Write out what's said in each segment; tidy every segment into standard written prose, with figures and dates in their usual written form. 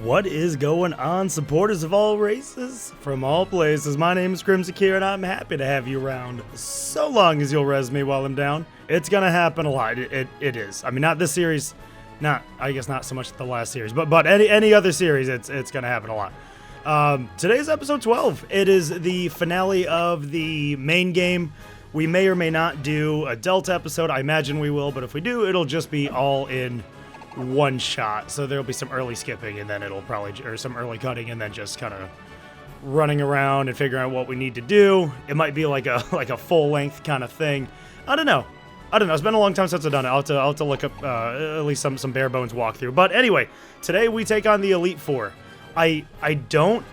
What is going on, supporters of all races from all places? My name is Crimson Kier, and I'm happy to have you around so long as you'll res me while I'm down. It's gonna happen a lot. It is. I mean, not this series, I guess not so much the last series, but any other series, it's gonna happen a lot. Today's episode 12. It is the finale of the main game. We may or may not do a Delta episode. I imagine we will, but if we do, it'll just be all in one shot. So there'll be some early skipping, and then it'll probably, or some early cutting, and then just kind of running around and figuring out what we need to do. It might be like a full length kind of thing. I don't know. It's been a long time since I've done it. I'll have to look up at least some bare bones walkthrough. But anyway, today we take on the Elite Four. I don't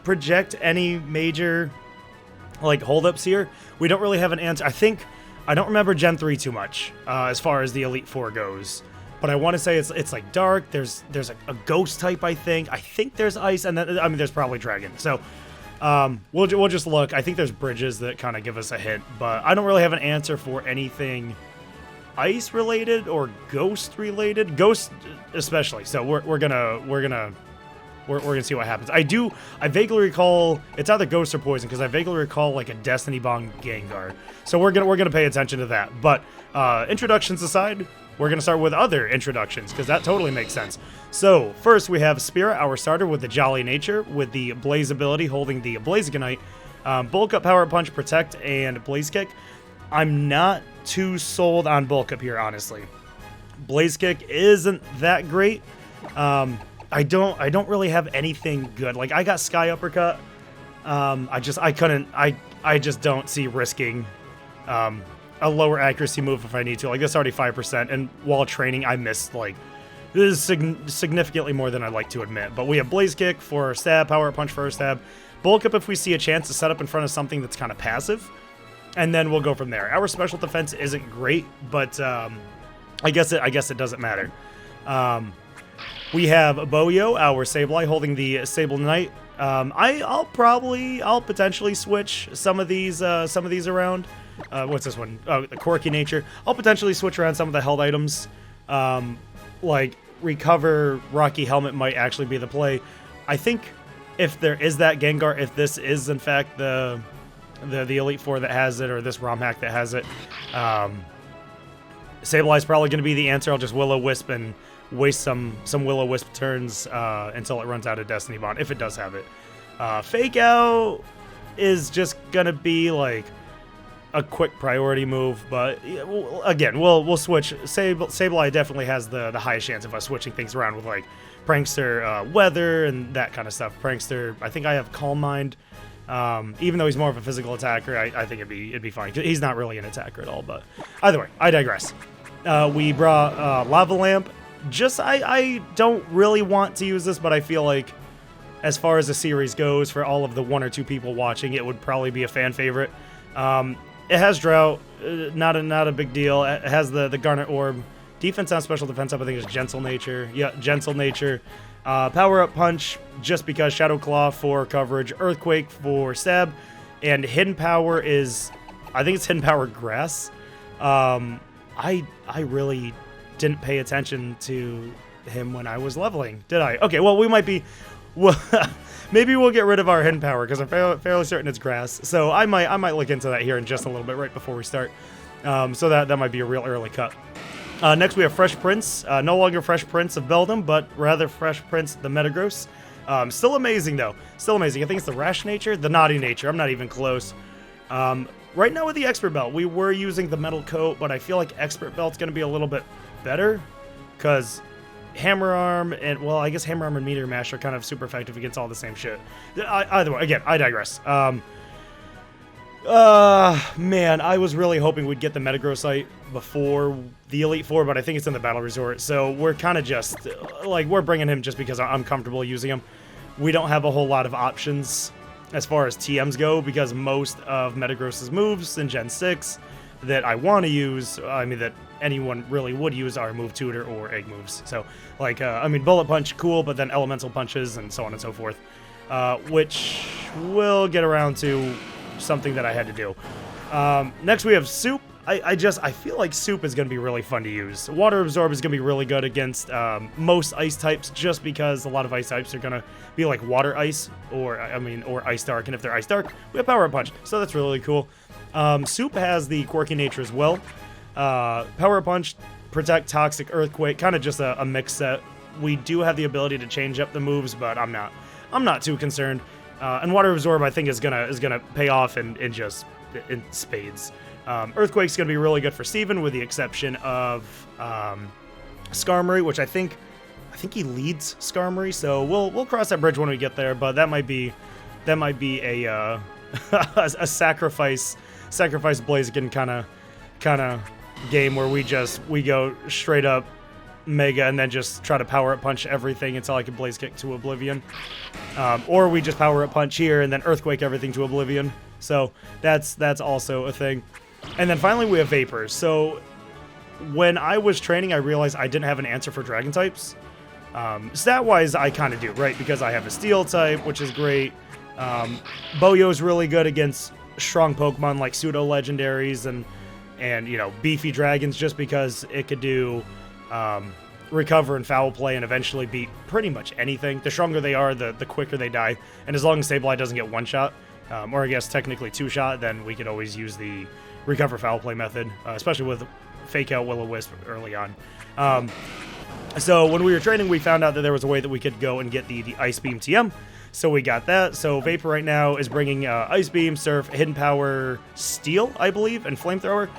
project any major like holdups here. We don't really have an answer. I don't remember Gen 3 too much as far as the Elite Four goes. But I want to say it's like dark. There's a ghost type. I think there's ice, and then there's probably dragon. So we'll just look. I think there's bridges that kind of give us a hint, but I don't really have an answer for anything ice related or ghost related. Ghost especially. So we're gonna see what happens. I vaguely recall it's either ghost or poison, because I vaguely recall like a Destiny Bond Gengar. So we're gonna pay attention to that. But introductions aside, we're going to start with other introductions, because that totally makes sense. So, first we have Spirit, our starter, with the Jolly Nature, with the Blaze ability, holding the Blazikenite, Bulk Up, Power Up Punch, Protect, and Blaze Kick. I'm not too sold on Bulk Up here, honestly. Blaze Kick isn't that great. I don't really have anything good. Like, I got Sky Uppercut. I just don't see risking a lower accuracy move if I need to. Like, that's already 5%, and while training, I missed, like, this is significantly more than I'd like to admit. But we have Blaze Kick for stab, Power Up Punch for a stab, Bulk Up if we see a chance to set up in front of something that's kind of passive, and then we'll go from there. Our special defense isn't great, but I guess it doesn't matter. We have Boyo, our Sableye, holding the Sable Knight. I'll potentially switch some of these around. What's this one? Oh, the Quirky Nature. I'll potentially switch around some of the held items. Like Recover, Rocky Helmet might actually be the play. I think if there is that Gengar, if this is in fact the Elite Four that has it, or this ROM hack that has it, Sableye is probably going to be the answer. I'll just Will-O-Wisp and waste some Will-O-Wisp turns until it runs out of Destiny Bond, if it does have it. Fake Out is just going to be like a quick priority move, but again, we'll switch. Sableye definitely has the highest chance of us switching things around with like Prankster, Weather, and that kind of stuff. Prankster, I think I have Calm Mind. Even though he's more of a physical attacker, I think it'd be fine. He's not really an attacker at all, but either way, I digress. We brought Lava Lamp. I don't really want to use this, but I feel like as far as the series goes, for all of the one or two people watching, it would probably be a fan favorite. It has Drought, not a big deal. It has the Garnet Orb. Defense on special defense up, I think, is Gentle Nature. Yeah, Gentle Nature. Power Up Punch, just because. Shadow Claw for coverage. Earthquake for stab. And Hidden Power is, I think it's Hidden Power Grass. I really didn't pay attention to him when I was leveling, did I? Okay, well, we might be... Well, maybe we'll get rid of our hidden power, because I'm fairly certain it's grass. So I might look into that here in just a little bit right before we start. So that might be a real early cut. Next we have Fresh Prince. No longer Fresh Prince of Beldum, but rather Fresh Prince the Metagross. Still amazing though. Still amazing. I think it's the Rash Nature, the Naughty Nature. I'm not even close. Right now with the Expert Belt, we were using the Metal Coat, but I feel like Expert Belt's going to be a little bit better, because Hammer Arm and, well, I guess Hammer Arm and Meteor Mash are kind of super effective against all the same shit. Either way, again, I digress. Man, I was really hoping we'd get the Metagrossite before the Elite Four, but I think it's in the Battle Resort, so we're kind of just, like, we're bringing him just because I'm comfortable using him. We don't have a whole lot of options as far as TMs go, because most of Metagross's moves in Gen 6 that I want to use, that anyone really would use, are Move Tutor or Egg moves. So, like, Bullet Punch, cool, but then Elemental Punches and so on and so forth, which we'll get around to something that I had to do. Next we have Soup. I feel like Soup is going to be really fun to use. Water Absorb is going to be really good against most ice types, just because a lot of ice types are going to be like Water Ice, or Ice Dark, and if they're Ice Dark, we have Power Up Punch, so that's really cool. Soup has the quirky nature as well. Power Up Punch, Protect, Toxic, Earthquake, kind of just a mix set. We do have the ability to change up the moves, but I'm not too concerned. And Water Absorb, I think, is gonna pay off in spades. Earthquake's going to be really good for Steven, with the exception of Skarmory, which I think he leads Skarmory, so we'll cross that bridge when we get there. But that might be a a sacrifice Blaziken kind of game where we go straight up Mega and then just try to Power Up Punch everything until I can Blaze Kick to Oblivion, or we just Power Up Punch here and then Earthquake everything to Oblivion. So that's also a thing. And then finally we have Vapor. So when I was training, I realized I didn't have an answer for Dragon types. Stat-wise, I kind of do, right? Because I have a Steel type, which is great. Boyo's really good against strong Pokemon like pseudo-legendaries and you know, beefy dragons, just because it could do Recover and Foul Play and eventually beat pretty much anything. The stronger they are, the quicker they die. And as long as Sableye doesn't get one-shot, or I guess technically two-shot, then we could always use the Recover Foul Play method, especially with Fake Out Will-O-Wisp early on. So when we were training, we found out that there was a way that we could go and get the Ice Beam TM. So we got that. So Vapor right now is bringing Ice Beam, Surf, Hidden Power, Steel, I believe, and Flamethrower.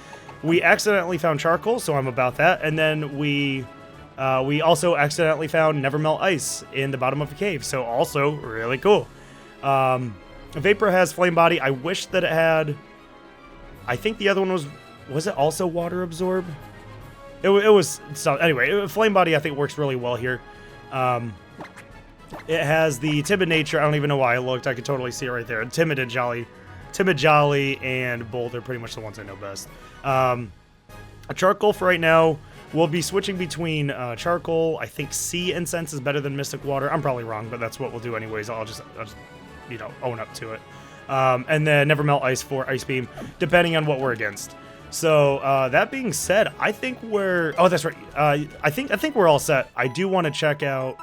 We accidentally found Charcoal, so I'm about that. And then we also accidentally found Never Melt Ice in the bottom of a cave. So also really cool. Vapor has Flame Body. I wish that it had... I think the other one was it also Water Absorb? It was... So anyway, Flame Body I think works really well here. It has the Timid Nature. I don't even know why I looked. I could totally see it right there. Timid, Jolly, and Bold are pretty much the ones I know best. A Charcoal for right now. We'll be switching between Charcoal. I think Sea Incense is better than Mystic Water. I'm probably wrong, but that's what we'll do anyways. I'll just you know, own up to it. And then Never Melt Ice for Ice Beam, depending on what we're against. So that being said, I think we're... Oh, that's right. I think we're all set. I do want to check out...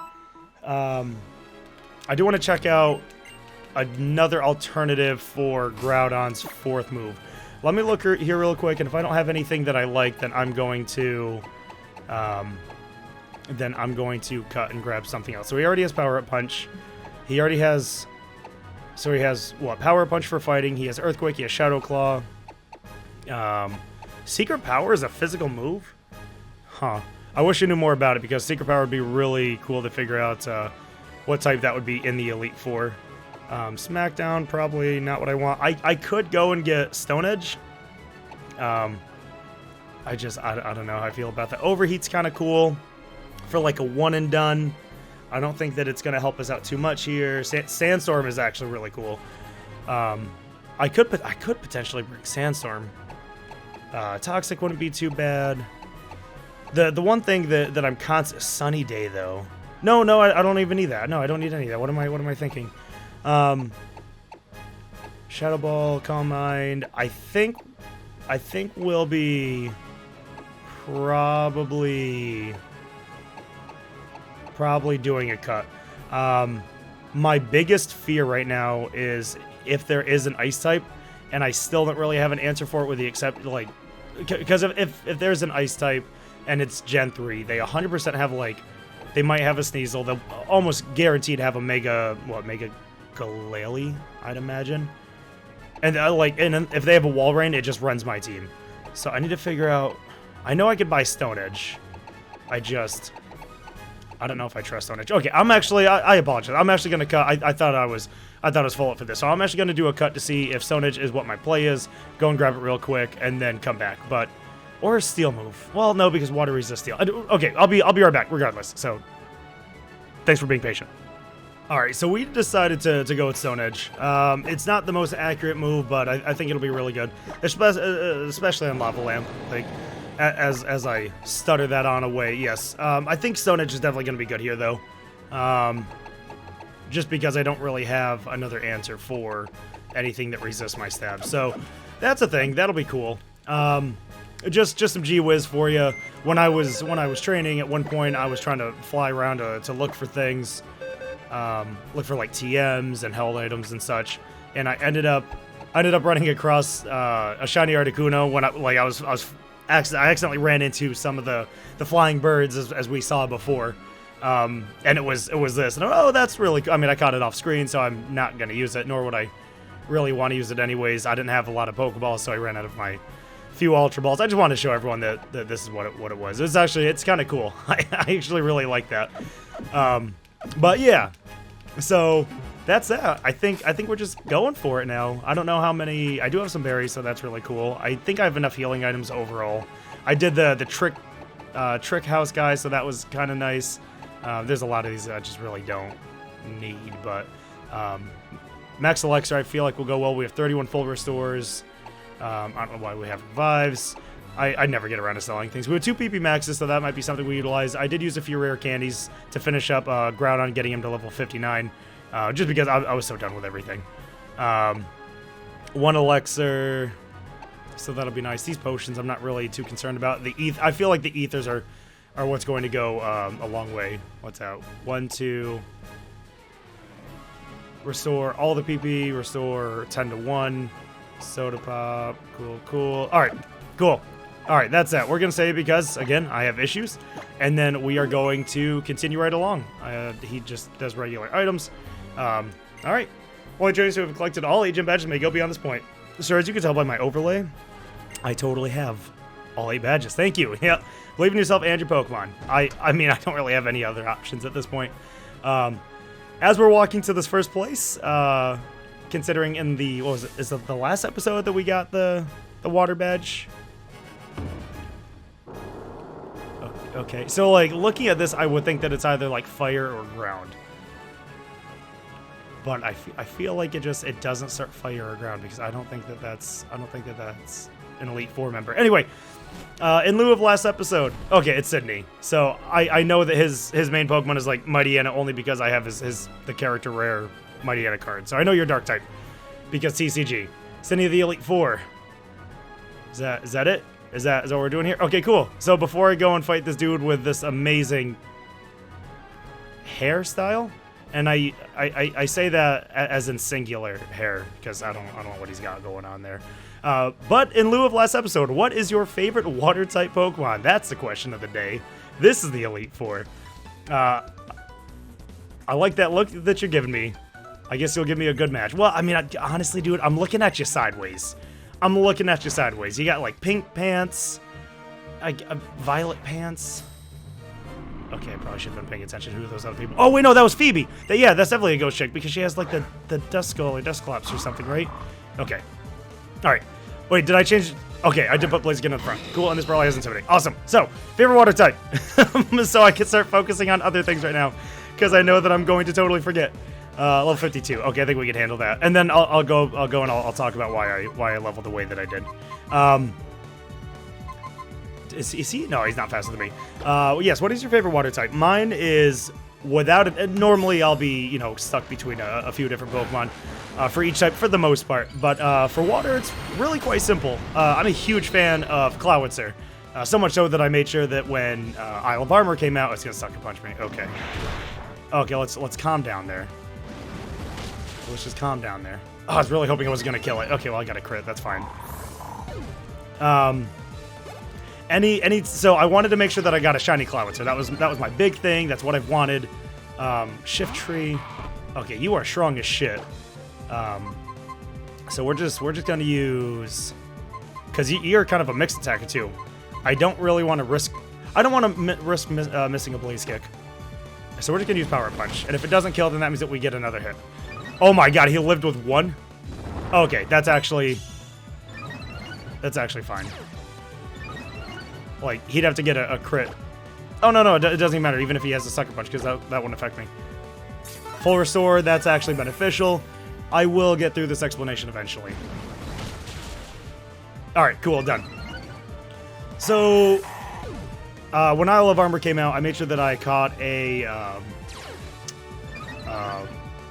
another alternative for Groudon's fourth move. Let me look here real quick, and if I don't have anything that I like, then I'm going to cut and grab something else. So he already has Power Up Punch. He already has... So he has, what, Power Punch for fighting. He has Earthquake. He has Shadow Claw. Secret Power is a physical move? Huh. I wish I knew more about it, because Secret Power would be really cool to figure out what type that would be in the Elite Four. Smackdown, probably not what I want. I could go and get Stone Edge. I don't know how I feel about that. Overheat's kind of cool for like a one and done. I don't think that it's going to help us out too much here. Sandstorm is actually really cool. I could potentially bring Sandstorm. Toxic wouldn't be too bad. The one thing that I'm constant... Sunny Day, though. No, I don't even need that. No, I don't need any of that. What am I thinking? Shadow Ball, Calm Mind. I think we'll be probably doing a cut. My biggest fear right now is if there is an Ice type, and I still don't really have an answer for it, with the except like, because if there's an Ice type and it's Gen 3, they 100% have like, they might have a Sneasel. They'll almost guaranteed have a Mega Glalie, I'd imagine. And and if they have a Wall Rain, it just runs my team. So I need to figure out. I know I could buy Stone Edge. I don't know if I trust Stone Edge. Okay, I apologize. I'm actually gonna cut. I thought I was full up for this. So I'm actually gonna do a cut to see if Stone Edge is what my play is. Go and grab it real quick and then come back. Or a Steel move. Well, no, because Water resists Steel. Okay, I'll be right back regardless. So thanks for being patient. All right, so we decided to go with Stone Edge. It's not the most accurate move, but I think it'll be really good, especially on Lava Lamp. Like, as I stutter that on away, yes. I think Stone Edge is definitely going to be good here, though. Just because I don't really have another answer for anything that resists my stab. So that's a thing. That'll be cool. just some G Whiz for you. When I was training, at one point I was trying to fly around to look for things, look for like TMs and held items and such, and I ended up running across a shiny Articuno when I accidentally ran into some of the flying birds as we saw before, and it was this, and oh, that's really cool. I mean, I caught it off screen, so I'm not gonna use it, nor would I really want to use it anyways. I didn't have a lot of Pokeballs, so I ran out of my few Ultra Balls. I just wanted to show everyone that this is what it was. It's kind of cool. I actually really like that. But yeah, so that's that. I think we're just going for it now. I don't know how many. I do have some berries, so that's really cool. I think I have enough healing items overall. I did the trick house guy, so that was kind of nice. There's a lot of these that I just really don't need, but Max Elixir I feel like will go well. We have 31 full restores. I don't know why we have revives. I never get around to selling things. We have 2 PP maxes, so that might be something we utilize. I did use a few rare candies to finish up Groudon, getting him to level 59, just because I was so done with everything. 1 elixir, so that'll be nice. These potions I'm not really too concerned about. I feel like the ethers are what's going to go a long way. What's out? 1, 2. Restore all the PP. Restore 10 to 1. Soda pop. Cool. All right, cool. All right, that's that. We're going to save because, again, I have issues. And then we are going to continue right along. He just does regular items. All right. Only trainers who have collected all 8 gym badges may go beyond this point. Sir, as you can tell by my overlay, I totally have all 8 badges. Thank you. Yeah. Believe in yourself and your Pokemon. I mean, I don't really have any other options at this point. As we're walking to this first place, considering in the, what was it? Is it the last episode that we got the water badge? Okay, so like looking at this, I would think that it's either like fire or ground. But I feel like it doesn't start fire or ground because I don't think that that's an Elite Four member. Anyway, in lieu of last episode, okay, it's Sydney. So I know that his main Pokemon is like Mightyena only because I have the character rare Mightyena card. So I know you're Dark type because TCG. Sydney of the Elite Four. Is that it? Is that what we're doing here? Okay, cool. So before I go and fight this dude with this amazing hairstyle, and I say that as in singular hair because I don't know what he's got going on there. But in lieu of last episode, what is your favorite water type Pokemon? That's the question of the day. This is the Elite Four. I like that look that you're giving me. I guess you'll give me a good match. Well, I mean, honestly, dude, I'm looking at you sideways. You got like pink pants, violet pants. Okay, I probably should have been paying attention to who those other people. Oh wait, no, that was Phoebe. Yeah, that's definitely a ghost chick because she has like the dust skull or dust collapse or something, right? Okay. All right. Wait, did I change? Okay, I did put Blaziken in the front. Cool, and this probably isn't intimidating. Awesome. So, favorite water type. So I can start focusing on other things right now because I know that I'm going to totally forget. Level 52. Okay, I think we can handle that. And then I'll go and I'll talk about why I leveled the way that I did. Is he? No, he's not faster than me. Yes, what is your favorite water type? Mine is, without it, normally I'll be, stuck between a few different Pokemon for each type for the most part. But for water, it's really quite simple. I'm a huge fan of Clawitzer. So much so that I made sure that when Isle of Armor came out, it's going to sucker punch me. Okay, let's calm down there. Let's just calm down there. Oh, I was really hoping I was going to kill it. Okay, well, I got a crit. That's fine. So I wanted to make sure that I got a shiny Clawitzer. That was my big thing. That's what I've wanted. Shift tree. Okay, you are strong as shit. So we're just going to use, because you're kind of a mixed attacker too. I don't really want to risk. I don't want to risk missing a Blaze Kick. So we're just going to use Power Punch. And if it doesn't kill, then that means that we get another hit. Oh my god, he lived with 1? Okay, that's actually fine. Like, he'd have to get a crit. Oh, no, it doesn't even matter, even if he has a Sucker Punch, because that wouldn't affect me. Full Restore, that's actually beneficial. I will get through this explanation eventually. Alright, cool, done. So, when Isle of Armor came out, I made sure that I caught a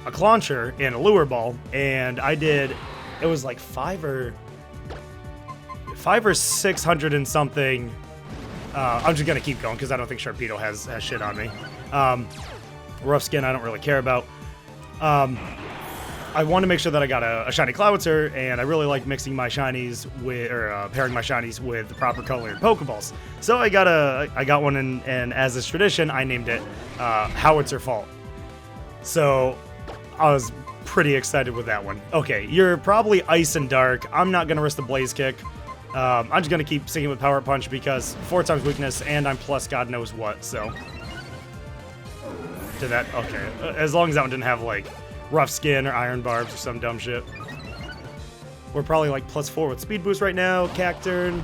Clauncher and a Lure Ball, and I did, it was like 5 5 or 600 and something. I'm just gonna keep going because I don't think Sharpedo has shit on me. Rough Skin I don't really care about. I want to make sure that I got a shiny Cloudster, and I really like mixing my shinies with, or pairing my shinies with the proper colored Pokeballs. So I got one, and as is tradition, I named it Howitzer Fault. So I was pretty excited with that one. Okay, you're probably Ice and Dark. I'm not gonna risk the Blaze Kick. I'm just gonna keep sticking with Power Punch because 4 times weakness, and I'm plus God knows what. So did that? Okay, as long as that one didn't have like Rough Skin or Iron Barbs or some dumb shit. We're probably like +4 with Speed Boost right now. Cacturn.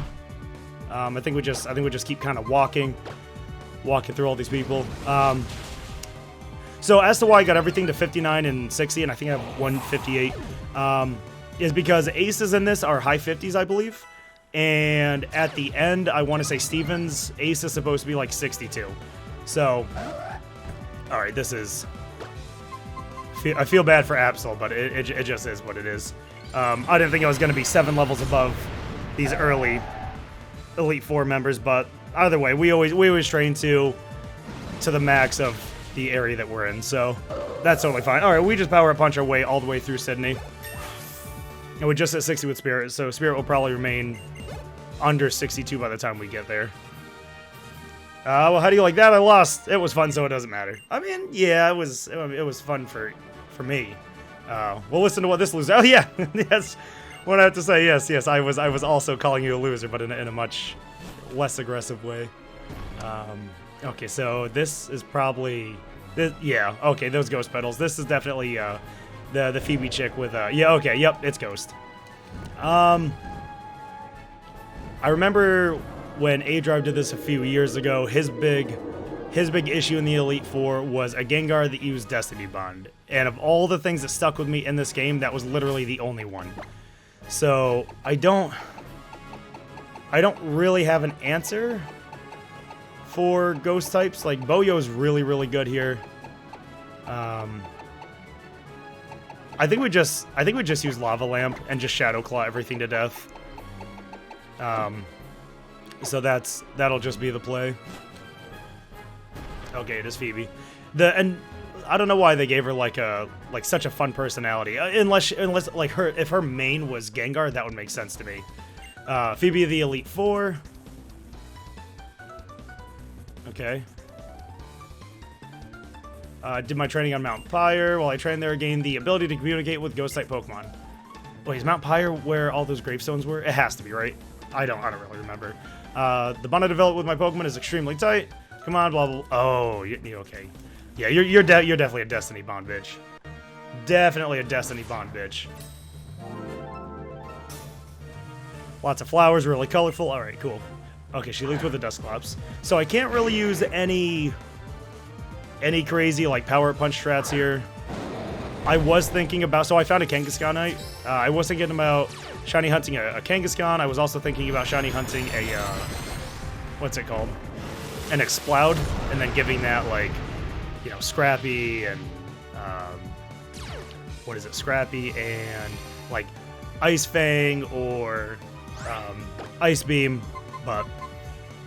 I think we just keep kind of walking through all these people. So as to why I got everything to 59 and 60, and I think I have 158, is because aces in this are high 50s, I believe. And at the end, I want to say Steven's ace is supposed to be like 62. So, all right, this is. I feel bad for Absol, but it just is what it is. I didn't think I was going to be 7 levels above these early Elite Four members, but either way, we always train to the max of the area that we're in, so that's totally fine. All right, we just power punch our way all the way through Sydney, and we're just at 60 with Spirit, so Spirit will probably remain under 62 by the time we get there. Well, how do you like that? I lost. It was fun, so it doesn't matter. I mean, yeah, it was fun for me. We'll listen to what this loser. Oh yeah, yes. What I have to say, yes. I was also calling you a loser, but in a much less aggressive way. Okay, so this is probably yeah. Okay, those Ghost Petals. This is definitely the Phoebe chick with yeah. Okay, yep, it's Ghost. I remember when A-Drive did this a few years ago. His big issue in the Elite Four was a Gengar that used Destiny Bond. And of all the things that stuck with me in this game, that was literally the only one. So I don't really have an answer for Ghost types. Like Boyo's really, really good here. I think we just use Lava Lamp and just Shadow Claw everything to death. So that'll just be the play. Okay, it is Phoebe. And I don't know why they gave her like such a fun personality. Unless like if her main was Gengar, that would make sense to me. Phoebe of the Elite Four. Okay. Did my training on Mount Pyre. While I trained there, I gained the ability to communicate with Ghost-type Pokemon. Wait, is Mount Pyre where all those gravestones were? It has to be, right? I don't really remember. The bond I developed with my Pokemon is extremely tight. Come on, blah, blah, blah. Oh, you okay. Yeah, you're definitely a Destiny Bond bitch. Definitely a Destiny Bond bitch. Lots of flowers, really colorful. All right, cool. Okay, she leads with the Dusclops. So I can't really use any crazy, like, power punch strats here. I was thinking about... So I found a Kangaskhanite. I was thinking about shiny hunting a Kangaskhan. I was also thinking about shiny hunting a... what's it called? An Exploud. And then giving that, like, you know, Scrappy and... what is it? Scrappy and, like, Ice Fang or Ice Beam. But...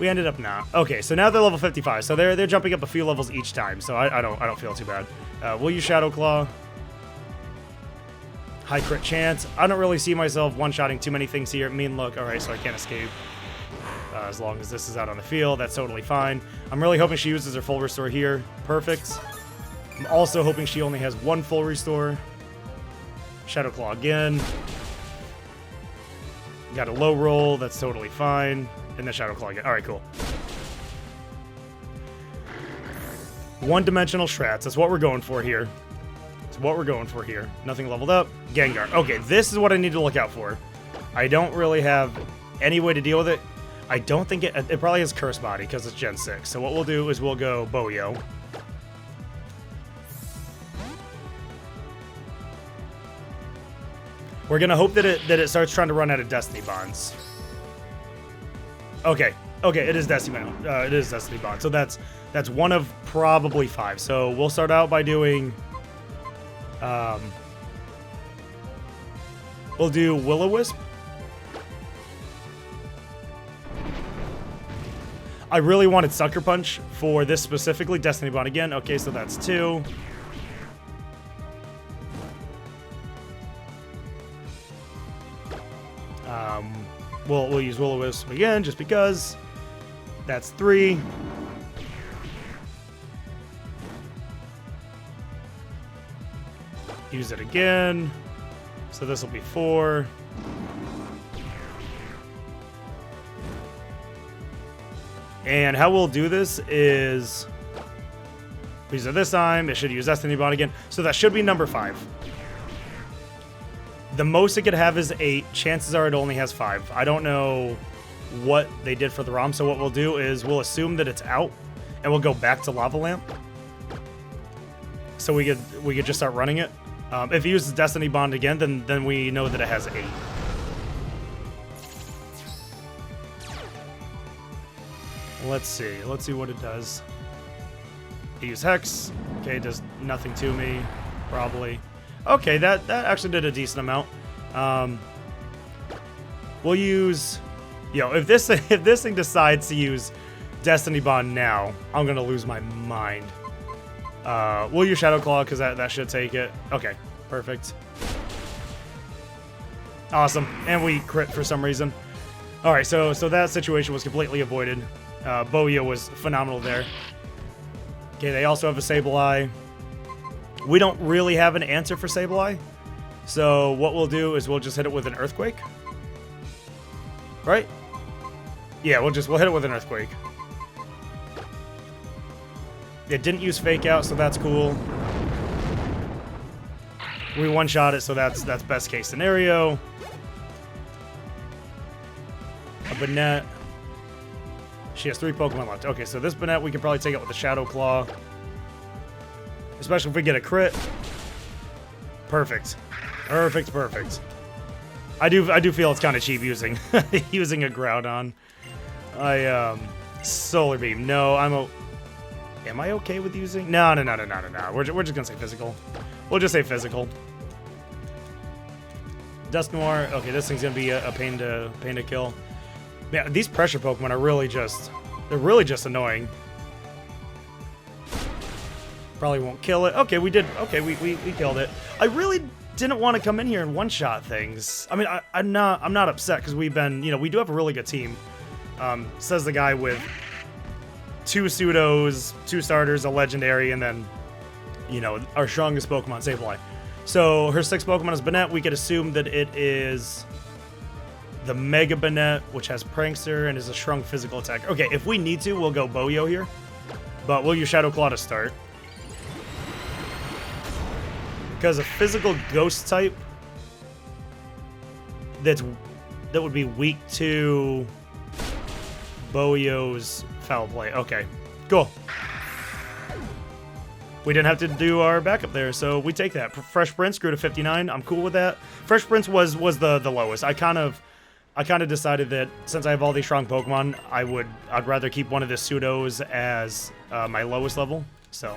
we ended up not. Okay, so now they're level 55, so they're jumping up a few levels each time, so I don't feel too bad. We'll use Shadow Claw. High crit chance. I don't really see myself one-shotting too many things here. Mean look. All right, so I can't escape. As long as this is out on the field, that's totally fine. I'm really hoping she uses her full restore here. Perfect. I'm also hoping she only has one full restore. Shadow Claw again. Got a low roll. That's totally fine. And the Shadow Claw again. Alright, cool. One-dimensional strats. That's what we're going for here. That's what we're going for here. Nothing leveled up. Gengar. Okay, this is what I need to look out for. I don't really have any way to deal with it. I don't think it probably has Curse Body because it's Gen 6. So what we'll do is we'll go Boyo. We're going to hope that it starts trying to run out of Destiny Bonds. Okay, it is Destiny Bond. It is Destiny Bond. So that's one of probably 5. So we'll start out by doing. We'll do Will-O-Wisp. I really wanted Sucker Punch for this specifically. Destiny Bond again. Okay, so that's 2. We'll use Will-O-Wisp again, just because. That's 3. Use it again. So this will be 4. And how we'll do this is use it this time. It should use Destiny Bond again. So that should be number 5. The most it could have is 8. Chances are it only has 5. I don't know what they did for the ROM. So what we'll do is we'll assume that it's out, and we'll go back to Lava Lamp. So we could just start running it. If it uses Destiny Bond again, then we know that it has 8. Let's see what it does. Use Hex. Okay, it does nothing to me, probably. Okay, that actually did a decent amount. We'll use, if this thing decides to use Destiny Bond now, I'm gonna lose my mind. We'll use Shadow Claw because that should take it. Okay, perfect. Awesome, and we crit for some reason. All right, so that situation was completely avoided. Boyo was phenomenal there. Okay, they also have a Sableye. We don't really have an answer for Sableye, so what we'll do is we'll just hit it with an Earthquake. Right? Yeah, we'll hit it with an Earthquake. It didn't use Fake Out, so that's cool. We one-shot it, so that's best case scenario. A Banette. She has 3 Pokemon left. Okay, so this Banette we can probably take it with a Shadow Claw. Especially if we get a crit. Perfect. Perfect. I do feel it's kind of cheap using using a Groudon. Solar Beam. No, am I okay with using? No. We're just gonna say physical. We'll just say physical. Dusknoir. Okay, this thing's gonna be a pain to kill. Man, these pressure Pokemon are really just annoying. Probably won't kill it. Okay, we did. Okay, we killed it. I really didn't want to come in here and one-shot things. I mean, I'm not upset because we've been, we do have a really good team. Says the guy with 2 pseudos, 2 starters, a legendary, and then, our strongest Pokemon, Sableye. So her 6 Pokemon is Banette. We could assume that it is the Mega Banette, which has Prankster and is a shrunk physical attack. Okay, if we need to, we'll go Boyo here, but we'll use Shadow Claw to start. Because a physical ghost type that would be weak to Boyo's Foul Play. Okay, cool. We didn't have to do our backup there, so we take that. Fresh Prince grew to 59. I'm cool with that. Fresh Prince was the lowest. I kind of decided that since I have all these strong Pokemon, I'd rather keep one of the pseudos as my lowest level. So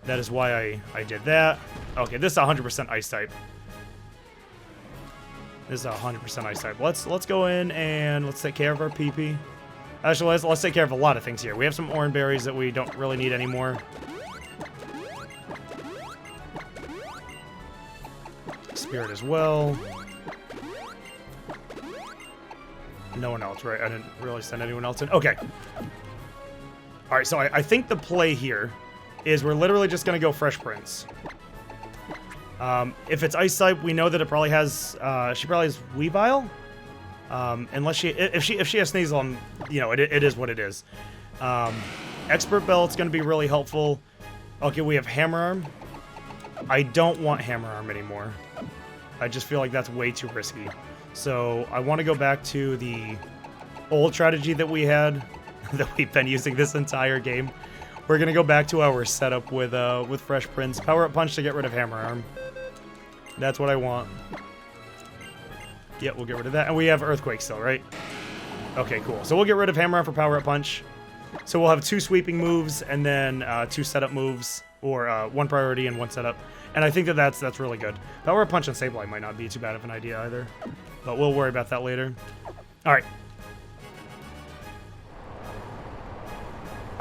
that is why I did that. Okay, this is 100% Ice type. This is 100% Ice type. Let's go in and let's take care of our PP. Actually, let's take care of a lot of things here. We have some orange berries that we don't really need anymore. Spirit as well. No one else, right? I didn't really send anyone else in. Okay. All right, so I think the play here is we're literally just going to go Fresh Prince. If it's Ice type, we know that it probably has, she probably has Weavile. Unless if she has Sneasel, it is what it is. Expert Belt's going to be really helpful. Okay, we have Hammer Arm. I don't want Hammer Arm anymore. I just feel like that's way too risky. So I want to go back to the old strategy that we had, that we've been using this entire game. We're going to go back to our setup with Fresh Prince. Power Up Punch to get rid of Hammer Arm. That's what I want. Yeah, we'll get rid of that. And we have Earthquake still, right? Okay, cool. So we'll get rid of Hammer Arm for Power Up Punch. So we'll have 2 sweeping moves and then 2 setup moves, or 1 priority and 1 setup. And I think that's really good. Power Up Punch and Sableye might not be too bad of an idea either. But we'll worry about that later. All right.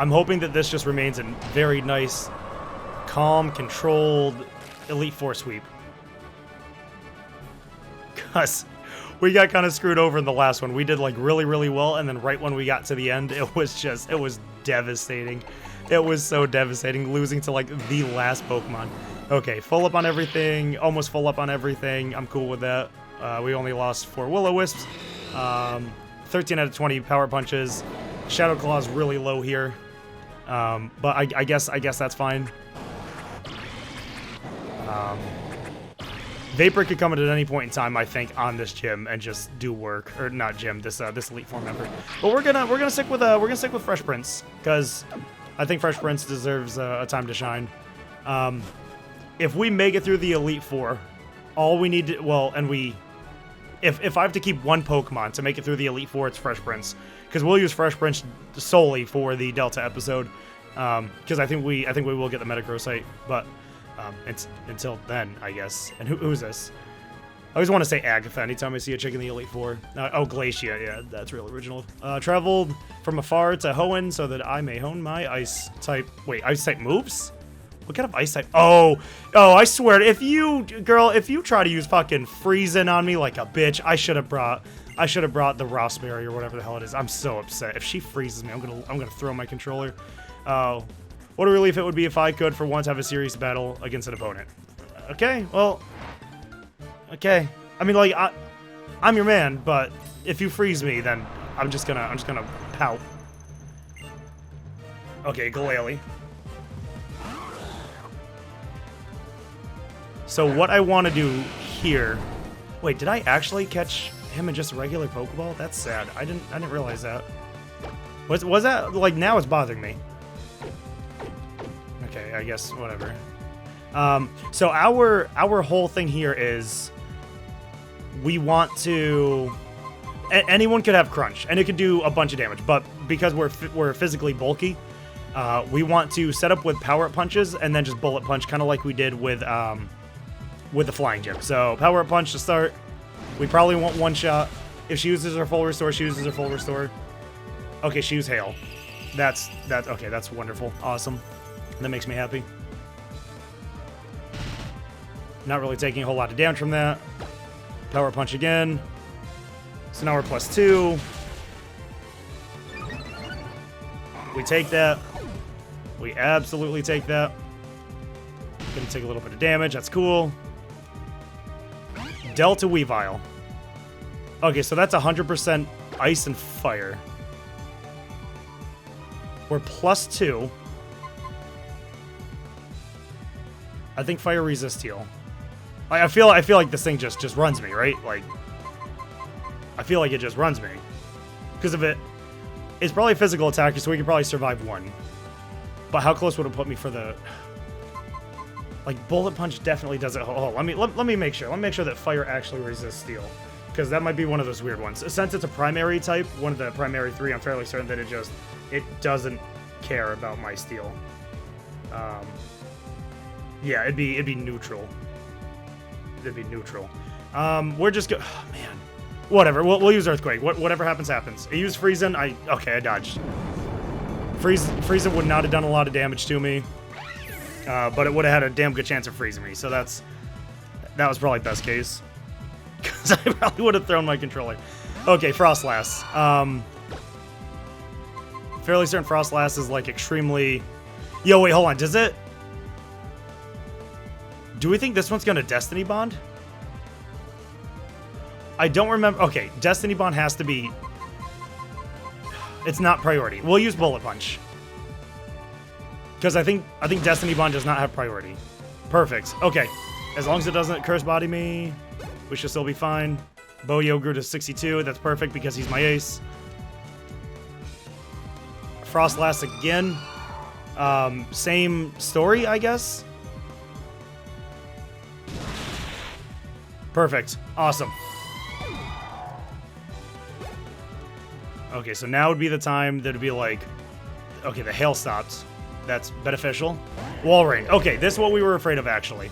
I'm hoping that this just remains a very nice, calm, controlled Elite Four sweep. Because we got kind of screwed over in the last one. We did like really, really well, and then right when we got to the end, it was devastating. It was so devastating, losing to like the last Pokemon. Okay, full up on everything, almost full up on everything. I'm cool with that. We only lost 4 Will-O-Wisps, 13 out of 20 Power Punches. Shadow Claw's really low here, but I guess that's fine. Vapor could come in at any point in time, I think, on this gym and just do work, or not gym, this Elite Four member. But we're gonna stick with Fresh Prince, because I think Fresh Prince deserves a time to shine. If we make it through the Elite Four, all we need to, if I have to keep one Pokemon to make it through the Elite Four, it's Fresh Prince, because we'll use Fresh Prince solely for the Delta episode, because I think we will get the Metagrossite, but until then, I guess. And who's this? I always want to say Agatha anytime I see a chick in the Elite Four. Oh, Glacia, yeah, that's real original. Traveled from afar to Hoenn so that I may hone my Ice type. Wait, Ice type moves? What kind of Ice type? Oh, I swear, if you try to use fucking Freezing on me like a bitch, I should have brought the Rossberry or whatever the hell it is. I'm so upset. If she freezes me, I'm gonna throw my controller. Oh, what a relief it would be if I could for once have a serious battle against an opponent. Okay, well, okay. I mean, like, I'm your man, but if you freeze me, then I'm just gonna pout. Okay, Glalie. So what I want to do here... Wait, did I actually catch him in just a regular Pokeball? That's sad. I didn't realize that. Was that... Like, now it's bothering me. Okay, I guess, whatever. So our whole thing here is... We want to... Anyone could have Crunch, and it could do a bunch of damage, but because we're physically bulky, we want to set up with Power-Up Punches and then just Bullet Punch, kind of like we did with the Flying Gym. So Power-Up Punch to start. We probably want one shot. If she uses her full restore, she uses her full restore. Okay, she used Hail. That's okay. That's wonderful. Awesome. That makes me happy. Not really taking a whole lot of damage from that. Power Punch again. So now we're +2. We take that. We absolutely take that. Gonna take a little bit of damage. That's cool. Delta Weavile. Okay, so that's 100% Ice and Fire. We're +2. I think Fire Resist Heal. I feel like this thing just runs me, right? Like, I feel like it just runs me. Because of it, it's probably physical attacker, so we can probably survive one. But how close would it put me for the... Like, Bullet Punch definitely does it. Oh, let me make sure. Let me make sure that Fire actually resists Steel. Because that might be one of those weird ones. Since it's a primary type, one of the primary 3, I'm fairly certain that it doesn't care about my Steel. Yeah, it'd be neutral. It'd be neutral. We're just oh, man. Whatever. We'll use Earthquake. Whatever happens, happens. I used Freezing. Okay, I dodged. Freezing would not have done a lot of damage to me. But it would have had a damn good chance of freezing me. So that was probably best case. Because I probably would have thrown my controller. Okay, Frostlass. Fairly certain Frostlass is like extremely... Yo, wait, hold on. Does it... Do we think this one's going to Destiny Bond? I don't remember. Okay, Destiny Bond has to be... It's not priority. We'll use Bullet Punch. Because I think Destiny Bond does not have priority. Perfect. Okay. As long as it doesn't Curse Body me, we should still be fine. Boyo grew to 62. That's perfect because he's my ace. Frostlass again. Same story, I guess. Perfect. Awesome. Okay, so now would be the time that would be like... Okay, the hail stops. That's beneficial. Walrein. Okay, this is what we were afraid of, actually.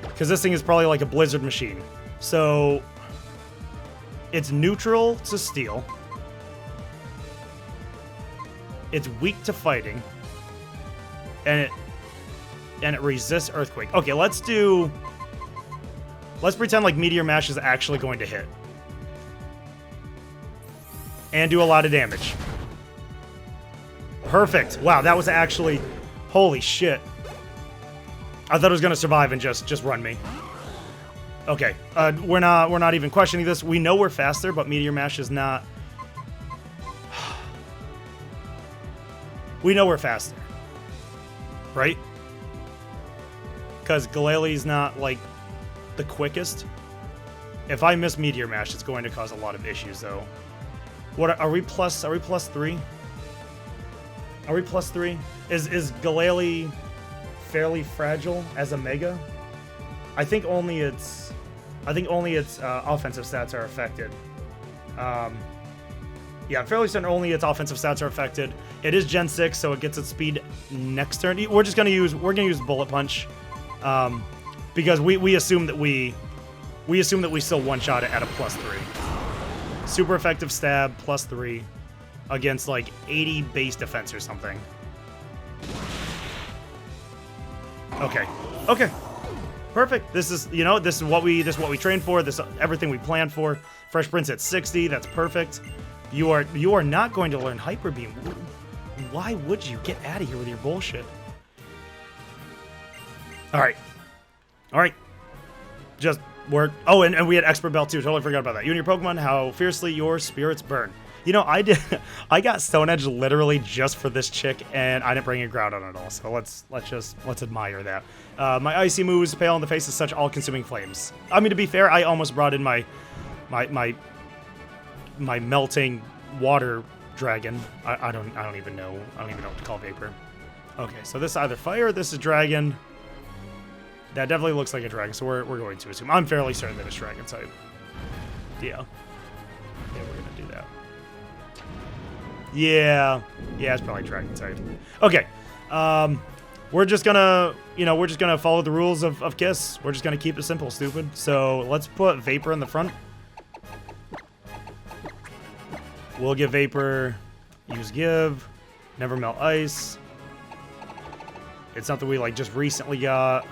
Because this thing is probably like a blizzard machine. So... It's neutral to Steel. It's weak to fighting. And it resists Earthquake. Okay, let's pretend like Meteor Mash is actually going to hit. And do a lot of damage. Perfect. Wow, that was actually... Holy shit. I thought it was going to survive and just run me. Okay, we're not even questioning this. We know we're faster, but Meteor Mash is not... We know we're faster. Right? Because Glalie not, like, the quickest. If I miss Meteor Mash, it's going to cause a lot of issues, though. What are we plus 3? Are we plus 3? Is Glalie fairly fragile as a Mega? I think only its offensive stats are affected. Yeah, I'm fairly certain only its offensive stats are affected. It is Gen 6, so it gets its speed next turn. We're gonna use Bullet Punch, because we assume that we still one-shot it at a plus 3. Super effective stab, plus 3, against like 80 base defense or something. Okay. Perfect. This is what we trained for. This everything we planned for. Fresh Prince at 60. That's perfect. You are not going to learn Hyper Beam. Why would you? Get out of here with your bullshit. All right. Just work. Oh, and we had Expert Belt too. Totally forgot about that. You and your Pokemon, how fiercely your spirits burn. You know, I got Stone Edge literally just for this chick, and I didn't bring a Groudon at all. So let's admire that. My icy moves, pale in the face of such all-consuming flames. I mean, to be fair, I almost brought in my melting water dragon. I don't even know what to call Vapor. Okay, so this is either fire, this is dragon. That definitely looks like a dragon, so we're going to assume. I'm fairly certain that it's dragon type. Yeah, we're gonna do that. Yeah, it's probably dragon type. Okay, we're just gonna follow the rules of Kiss. We're just gonna keep it simple, stupid. So let's put Vapor in the front. We'll give Vapor, use Give, Never Melt Ice. It's something we like just recently got.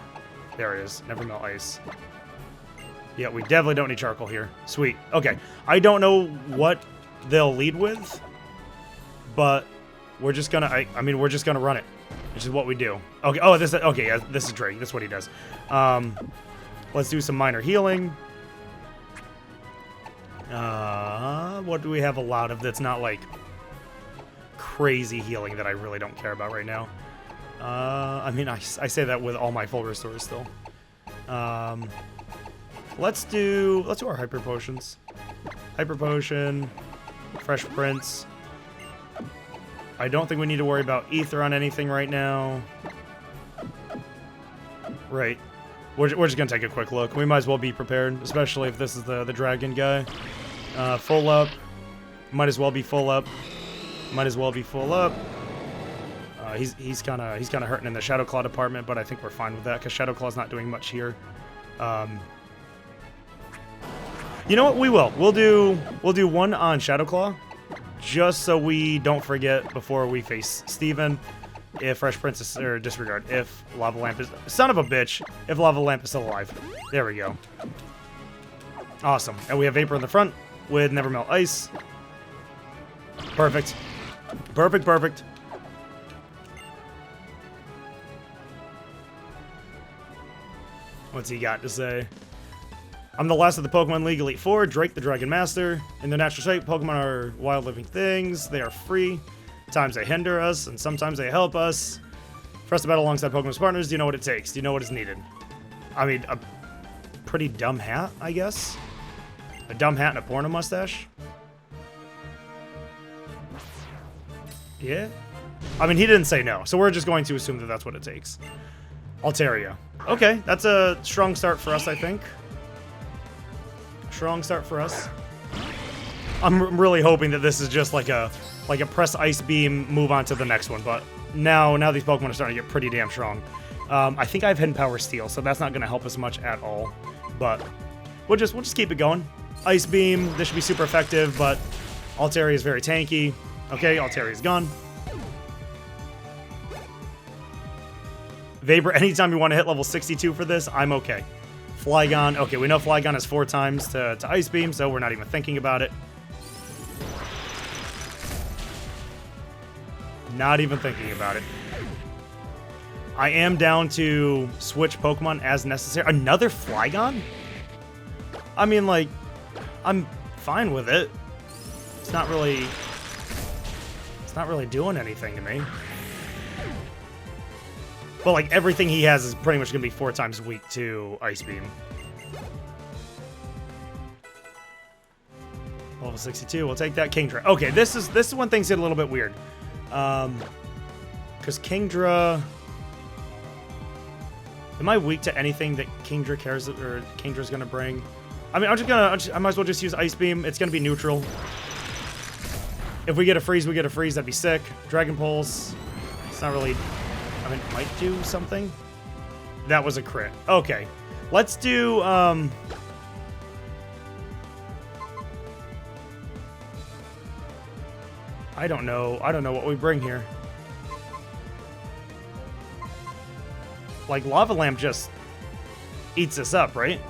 There it is, Never Melt Ice. Yeah, we definitely don't need Charcoal here. Sweet. Okay, I don't know what they'll lead with, but we're just gonna. We're just gonna run it, which is what we do. Okay. Oh, this is Drake. That's what he does. Let's do some minor healing. What do we have a lot of that's not like crazy healing that I really don't care about right now? I say that with all my full restores still. Let's do our Hyper Potions. Hyper Potion, Fresh Prince. I don't think we need to worry about Ether on anything right now. Right. We're just gonna take a quick look. We might as well be prepared, especially if this is the dragon guy. Full up. Might as well be full up. He's kind of hurting in the Shadow Claw department, but I think we're fine with that because Shadow Claw's not doing much here. You know what? We'll do one on Shadow Claw, just so we don't forget before we face Steven. If Fresh Princess or disregard, if Lava Lamp is son of a bitch, if Lava Lamp is still alive. There we go. Awesome. And we have Vapor in the front with Never Melt Ice. Perfect. Perfect. What's he got to say? I'm the last of the Pokemon League Elite Four, Drake the Dragon Master. In their natural state, Pokemon are wild living things. They are free. Times they hinder us, and sometimes they help us. For us to battle alongside Pokemon's partners, do you know what it takes? Do you know what is needed? I mean, a pretty dumb hat, I guess. A dumb hat and a porno mustache. Yeah? I mean, he didn't say no, so we're just going to assume that that's what it takes. Altaria. Okay, that's a strong start for us, I think. Strong start for us. I'm really hoping that this is just like a press Ice Beam, move on to the next one, but now these Pokemon are starting to get pretty damn strong. I think I have Hidden Power Steel, so that's not going to help us much at all, but we'll just keep it going. Ice Beam, this should be super effective, but Altaria is very tanky. Okay, Altaria's gone. Vapor, anytime you want to hit level 62 for this, I'm okay. Flygon. Okay, we know Flygon is 4 times to Ice Beam, so we're not even thinking about it. Not even thinking about it. I am down to switch Pokemon as necessary. Another Flygon? I mean, like, I'm fine with it. It's not really doing anything to me. But, like, everything he has is pretty much going to be 4 times weak to Ice Beam. Level 62, we'll take that. Kingdra. Okay, this is when things get a little bit weird. Because Kingdra... Am I weak to anything that Kingdra cares or Kingdra's going to bring? I mean, I might as well just use Ice Beam. It's going to be neutral. If we get a freeze, we get a freeze. That'd be sick. Dragon Pulse. It's not really... I mean, it might do something. That was a crit. Okay. Let's do, I don't know. I don't know what we bring here. Like, Lava Lamp just eats us up, right?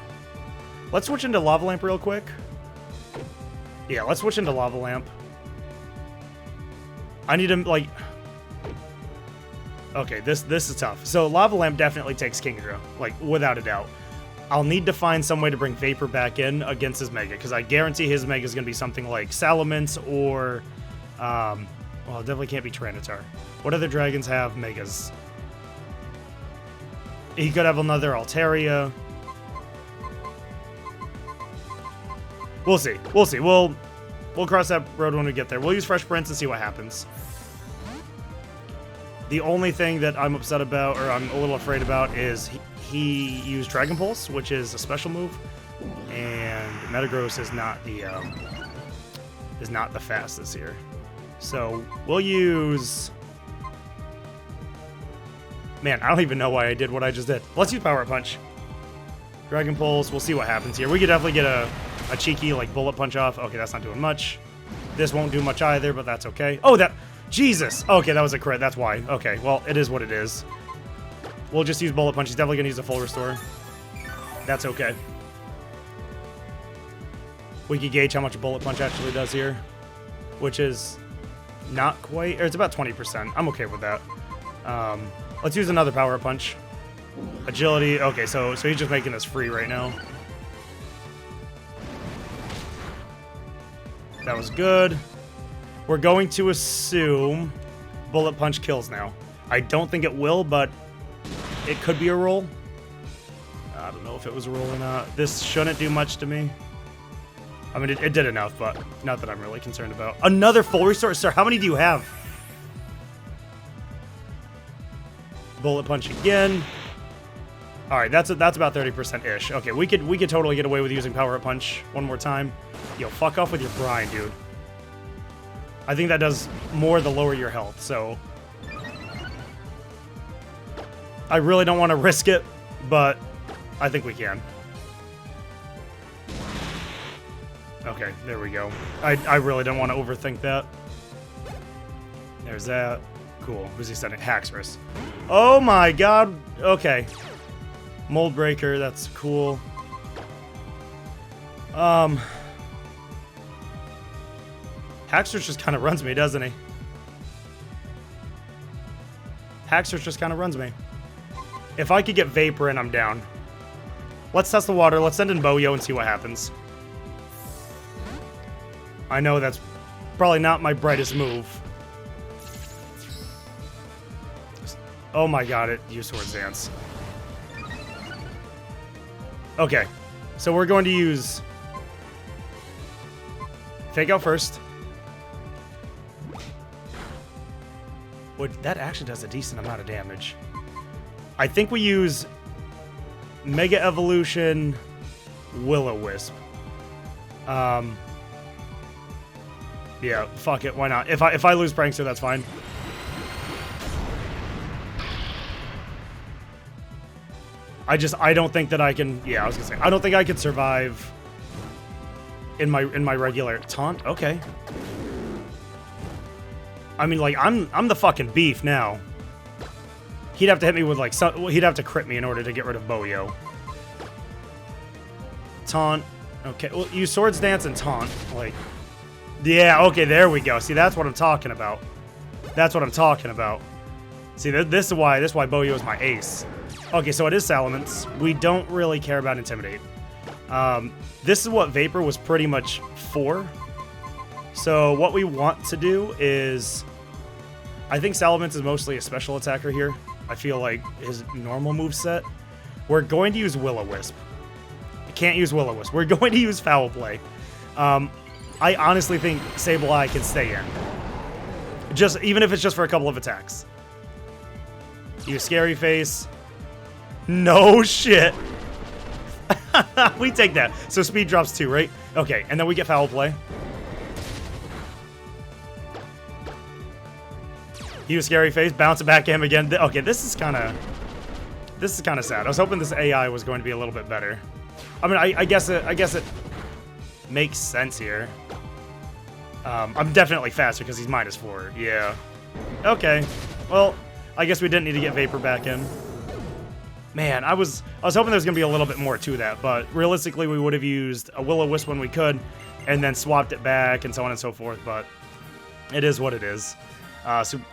Let's switch into Lava Lamp real quick. Yeah, let's switch into Lava Lamp. I need to, like... Okay, this is tough. So, Lava Lamp definitely takes Kingdra, like, without a doubt. I'll need to find some way to bring Vapor back in against his Mega, because I guarantee his Mega is going to be something like Salamence or... well, it definitely can't be Tyranitar. What other dragons have Megas? He could have another Altaria. We'll see. We'll see. We'll cross that road when we get there. We'll use Fresh Prince and see what happens. The only thing that I'm upset about, or I'm a little afraid about, is he used Dragon Pulse, which is a special move, and Metagross is not the fastest here. So we'll use... Man, I don't even know why I did what I just did. Let's use Power Punch. Dragon Pulse, we'll see what happens here. We could definitely get a cheeky, like, Bullet Punch off. Okay, that's not doing much. This won't do much either, but that's okay. Oh, that... Jesus! Okay, that was a crit, that's why. Okay, well, it is what it is. We'll just use Bullet Punch. He's definitely going to use a full restore. That's okay. We can gauge how much Bullet Punch actually does here, which is not quite... Or it's about 20%. I'm okay with that. Let's use another Power Punch. Agility. Okay, so he's just making us free right now. That was good. We're going to assume Bullet Punch kills now. I don't think it will, but it could be a roll. I don't know if it was a roll or not. This shouldn't do much to me. I mean, it did enough, but not that I'm really concerned about. Another full restore? Sir, how many do you have? Bullet Punch again. All right, that's about 30%-ish. Okay, we could totally get away with using Power Punch one more time. Yo, fuck off with your brine, dude. I think that does more to lower your health, so... I really don't want to risk it, but I think we can. Okay, there we go. I really don't want to overthink that. There's that. Cool. Who's he sending? Haxorus. Oh my god. Okay. Mold Breaker, that's cool. Haxorus just kind of runs me, doesn't he? Haxorus just kind of runs me. If I could get Vapor in, I'm down. Let's test the water. Let's send in Boyo and see what happens. I know that's probably not my brightest move. Oh my god, it used Swords Dance. Okay, so we're going to use Fake Out first. That actually does a decent amount of damage. I think we use Mega Evolution Will-O-Wisp. Yeah, fuck it, why not? If I lose Prankster, that's fine. I don't think that I can... Yeah, I was gonna say, I don't think I could survive in my regular taunt. Okay. I mean, like, I'm the fucking beef now. He'd have to hit me with like some, he'd have to crit me in order to get rid of Boyo. Taunt. Okay, well, use Swords Dance and Taunt. Like, yeah, okay, there we go. See, that's what I'm talking about. That's what I'm talking about. See, this is why Boyo is my ace. Okay, so it is Salamence. We don't really care about Intimidate. This is what Vapor was pretty much for. So what we want to do is, I think Salamence is mostly a special attacker here. I feel like his normal moveset. We're going to use Will-O-Wisp. I can't use Will-O-Wisp. We're going to use Foul Play. I honestly think Sableye can stay in. Even if it's just for a couple of attacks. Use Scary Face. No shit. We take that. So speed drops 2, right? Okay, and then we get Foul Play. Use Scary Face, bounce it back at him again. Okay, this is kind of sad. I was hoping this AI was going to be a little bit better. I mean, I guess it makes sense here. I'm definitely faster because he's -4. Yeah. Okay. Well, I guess we didn't need to get Vapor back in. Man, I was hoping there was gonna be a little bit more to that, but realistically, we would have used a Will-O-Wisp when we could, and then swapped it back and so on and so forth. But it is what it is.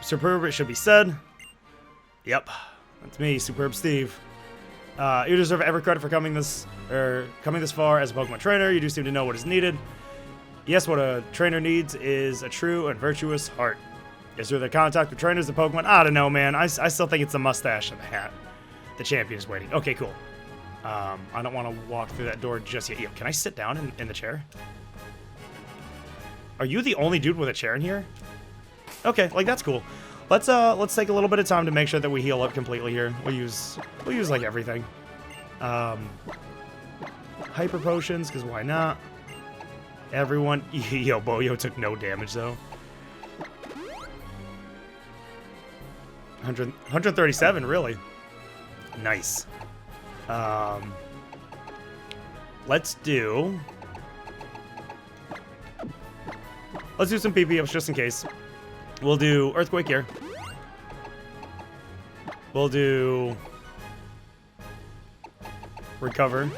Superb, it should be said. Yep, that's me, Superb Steve. You deserve every credit for coming this far as a Pokemon trainer. You do seem to know what is needed. Yes, what a trainer needs is a true and virtuous heart. Is there the contact with trainers and Pokemon? I don't know, man. I still think it's the mustache and the hat. The champion is waiting. Okay, cool. I don't want to walk through that door just yet. Yo, can I sit down in the chair? Are you the only dude with a chair in here? Okay, like that's cool. Let's take a little bit of time to make sure that we heal up completely here. We'll use like everything. Hyper potions, because why not? Everyone. Yo, Boyo took no damage though. 137, really. Nice. Let's do some PP-ups just in case. We'll do Earthquake here. We'll do Recover.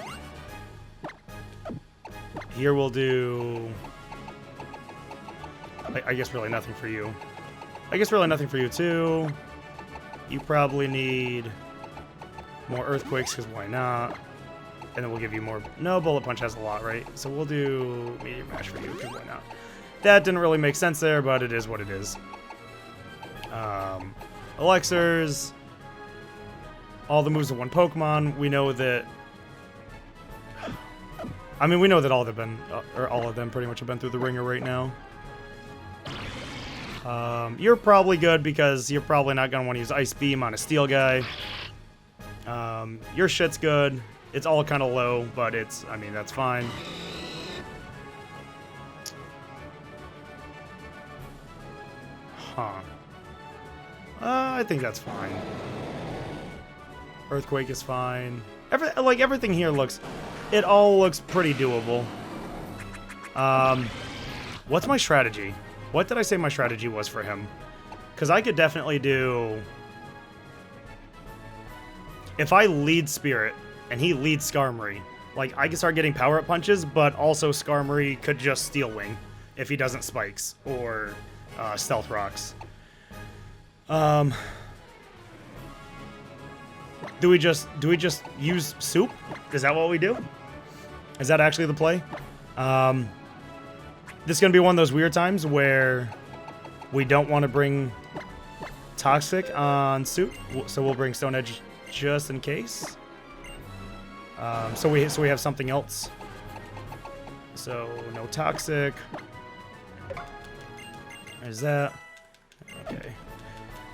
Here we'll do... I guess really nothing for you. I guess really nothing for you too. You probably need more Earthquakes, because why not? And then we'll give you more... No, Bullet Punch has a lot, right? So we'll do Medium Mash for you, because why not? That didn't really make sense there, but it is what it is. Elixirs. All the moves of one Pokemon. We know that... I mean, we know that all of them pretty much have been through the ringer right now. You're probably good because you're probably not going to want to use Ice Beam on a Steel guy. Your shit's good. It's all kind of low, but I mean, that's fine. Huh. I think that's fine. Earthquake is fine. Everything here it all looks pretty doable. What's my strategy? What did I say my strategy was for him? Because I could definitely do... If I lead Spirit, and he leads Skarmory, like, I can start getting power-up punches, but also Skarmory could just Steel Wing if he doesn't Spikes, or Stealth Rocks. Do we just use Soup? Is that what we do? Is that actually the play? This is going to be one of those weird times where we don't want to bring Toxic on Soup, so we'll bring Stone Edge just in case. So we have something else. So no Toxic. There's that. Okay.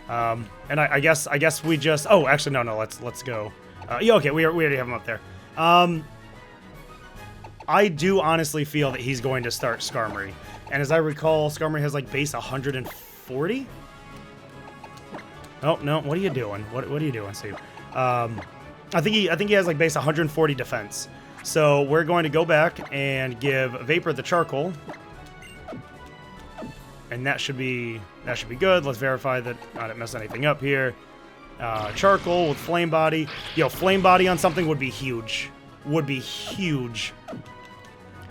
And I guess we just... Oh, actually, no. Let's go. Yeah, okay, we already have him up there. I do honestly feel that he's going to start Skarmory. And as I recall, Skarmory has like base 140? Oh, no, what are you doing? What are you doing, Steve? I think he has like base 140 defense. So we're going to go back and give Vapor the Charcoal. And that should be good. Let's verify that I didn't mess anything up here. Charcoal with Flame Body. Yo, Flame Body on something would be huge. Would be huge.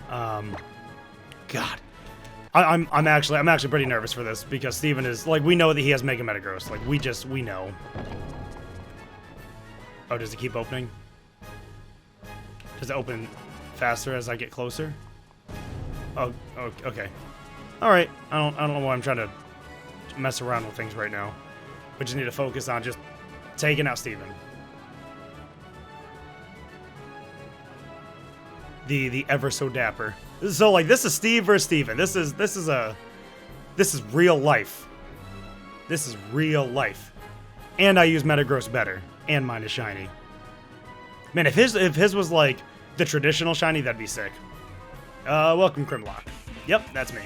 God. I'm actually pretty nervous for this because Steven is, like, we know that he has Mega Metagross. Like, we know. Oh, does it keep opening? Does it open faster as I get closer? Oh, okay. Alright, I don't know why I'm trying to mess around with things right now. We just need to focus on just taking out Steven. The ever so dapper. So, like, this is Steve versus Steven. This is real life. This is real life. And I use Metagross better. And mine is shiny. Man, if his was like the traditional shiny, that'd be sick. Welcome, Grimlock. Yep, that's me.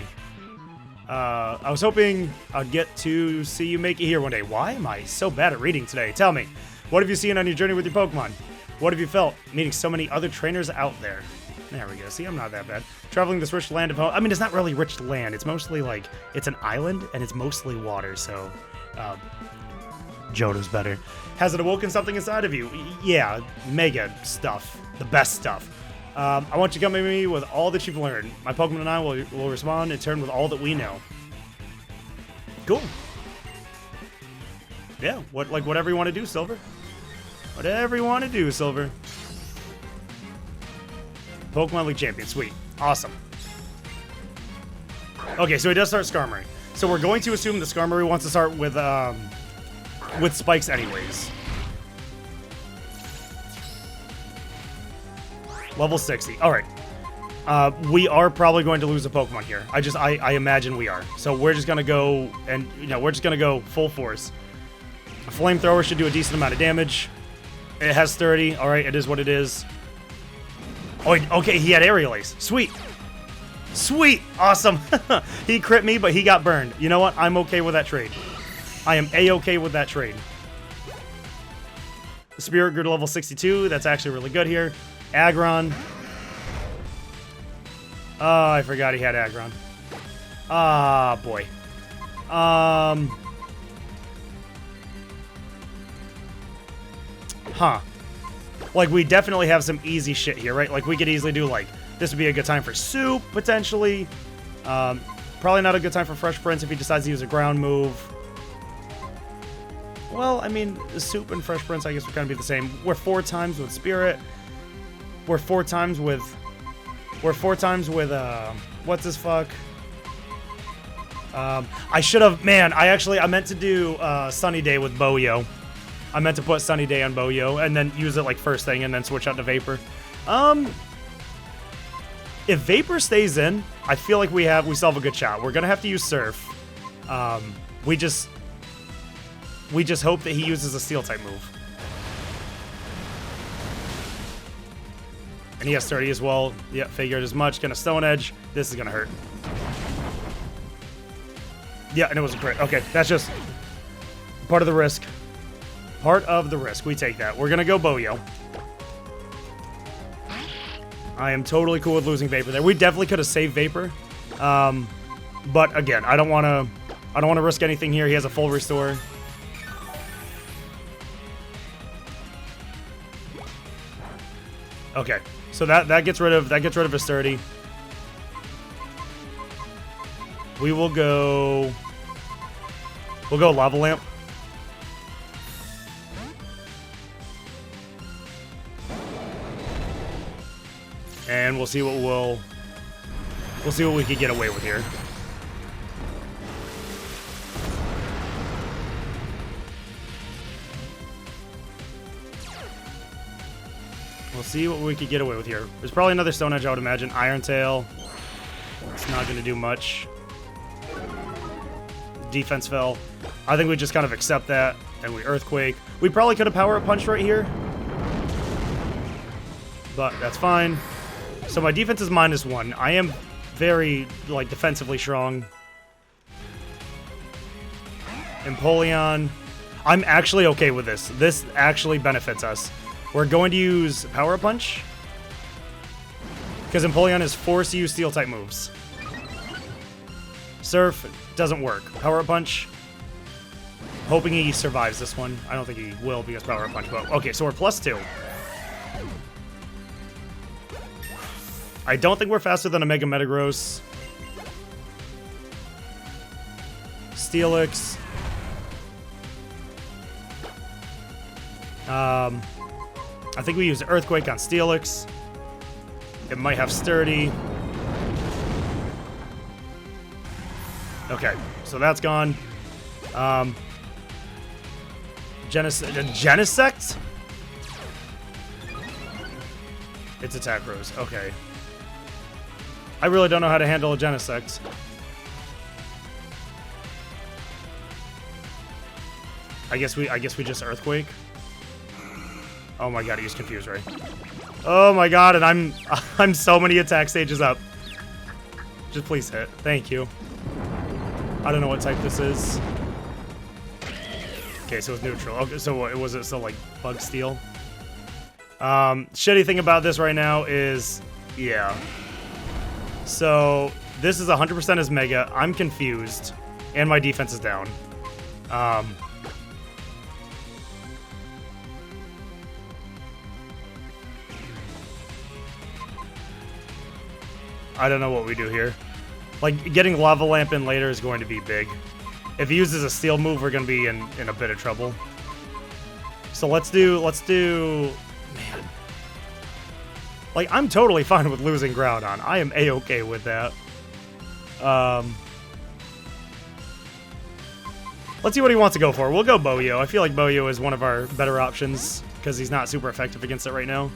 I was hoping I'd get to see you make it here one day. Why am I so bad at reading today? Tell me, what have you seen on your journey with your Pokemon? What have you felt meeting so many other trainers out there? There we go. See, I'm not that bad. Traveling this rich land of home. I mean, it's not really rich land. It's mostly like, it's an island and it's mostly water. So, Johto's better. Has it awoken something inside of you? Yeah, mega stuff. The best stuff. I want you to come with me with all that you've learned. My Pokemon and I will respond in turn with all that we know. Cool. Yeah, whatever you want to do, Silver. Whatever you want to do, Silver. Pokemon League champion, sweet, awesome. Okay, so he does start Skarmory. So we're going to assume that Skarmory wants to start with spikes anyways. Level 60. All right. We are probably going to lose a Pokemon here. I imagine we are. So we're just gonna go and we're just gonna go full force. A flamethrower should do a decent amount of damage. It has 30. All right, it is what it is. Oh, okay, he had Aerial Ace. Sweet. Sweet. Awesome. He crit me, but he got burned. You know what? I'm okay with that trade. I am A-okay with that trade. The Spirit grew to level 62. That's actually really good here. Aggron. Oh, I forgot he had Aggron. Ah, boy. Huh. Like, we definitely have some easy shit here, right? Like, we could easily do, like, this would be a good time for Soup, potentially. Probably not a good time for Fresh Prince if he decides to use a ground move. Well, I mean, Soup and Fresh Prince, I guess, would kind of be the same. We're 4 times with Spirit. We're 4 times with... what's his fuck? I should have... Man, I meant to do Sunny Day with Boyo. I meant to put Sunny Day on Boyo and then use it like first thing and then switch out to Vapor. If Vapor stays in, I feel like we still have a good shot. We're gonna have to use Surf. We just hope that he uses a Steel type move. And he has 30 as well. Yeah, figured as much. Gonna Stone Edge. This is gonna hurt. Yeah, and it was a crit. Okay, that's just part of the risk. Part of the risk. We take that. We're gonna go Boyo. I am totally cool with losing Vapor there. We definitely could have saved Vapor. But again, I don't wanna risk anything here. He has a full restore. Okay. So that gets rid of his 30. We'll go Lava Lamp. And we'll see what we can get away with here. We'll see what we could get away with here. There's probably another Stone Edge, I would imagine. Iron Tail. It's not going to do much. Defense fell. I think we just kind of accept that, and we Earthquake. We probably could have Power Up Punch right here. But that's fine. So my defense is -1. I am very, like, defensively strong. Empoleon. I'm actually okay with this. This actually benefits us. We're going to use Power Punch. Because Empoleon is forced to use Steel-type moves. Surf doesn't work. Power Punch. Hoping he survives this one. I don't think he will because Power Punch. But okay, so we're +2. I don't think we're faster than a Mega Metagross. Steelix. I think we use Earthquake on Steelix. It might have Sturdy. Okay, so that's gone. Genesect? It's attack rose. Okay. I really don't know how to handle a Genesect. I guess we just Earthquake. Oh my god, he's confused, right? Oh my god, and I'm so many attack stages up. Just please hit. Thank you. I don't know what type this is. Okay, so it's neutral. Okay, so what was it? So like Bug Steel. Shitty thing about this right now is, yeah. So this is 100% as Mega. I'm confused, and my defense is down. I don't know what we do here. Like, getting Lava Lamp in later is going to be big. If he uses a Steel move, we're going to be in a bit of trouble. So let's do... Man. Like, I'm totally fine with losing Groudon. I am A-okay with that. Let's see what he wants to go for. We'll go Boyo. I feel like Boyo is one of our better options because he's not super effective against it right now.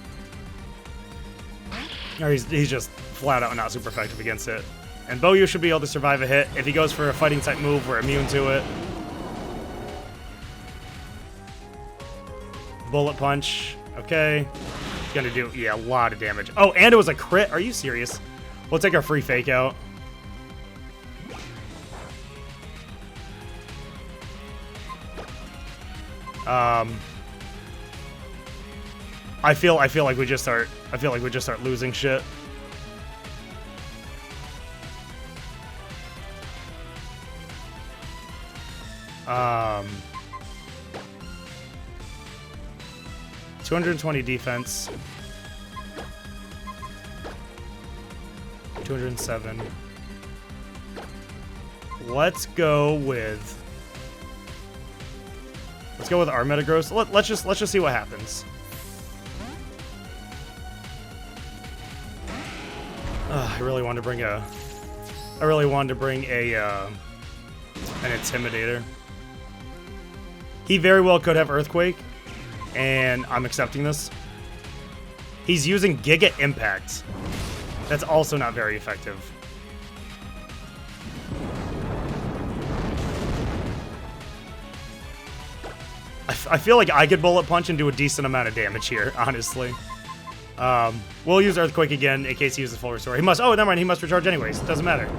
Or he's just flat out not super effective against it. And Boyu should be able to survive a hit. If he goes for a fighting type move, we're immune to it. Bullet Punch. Okay. It's gonna do, yeah, a lot of damage. Oh, and it was a crit? Are you serious? We'll take our free Fake out. I feel like we just start losing shit. Um, 220 defense. 207. Let's go with our Metagross. Let's just see what happens. I really wanted to bring an Intimidator. He very well could have Earthquake, and I'm accepting this. He's using Giga Impact. That's also not very effective. I feel like I could Bullet Punch and do a decent amount of damage here, honestly. We'll use Earthquake again in case he uses full restore. He must, oh, never mind, he must recharge anyways. It doesn't matter.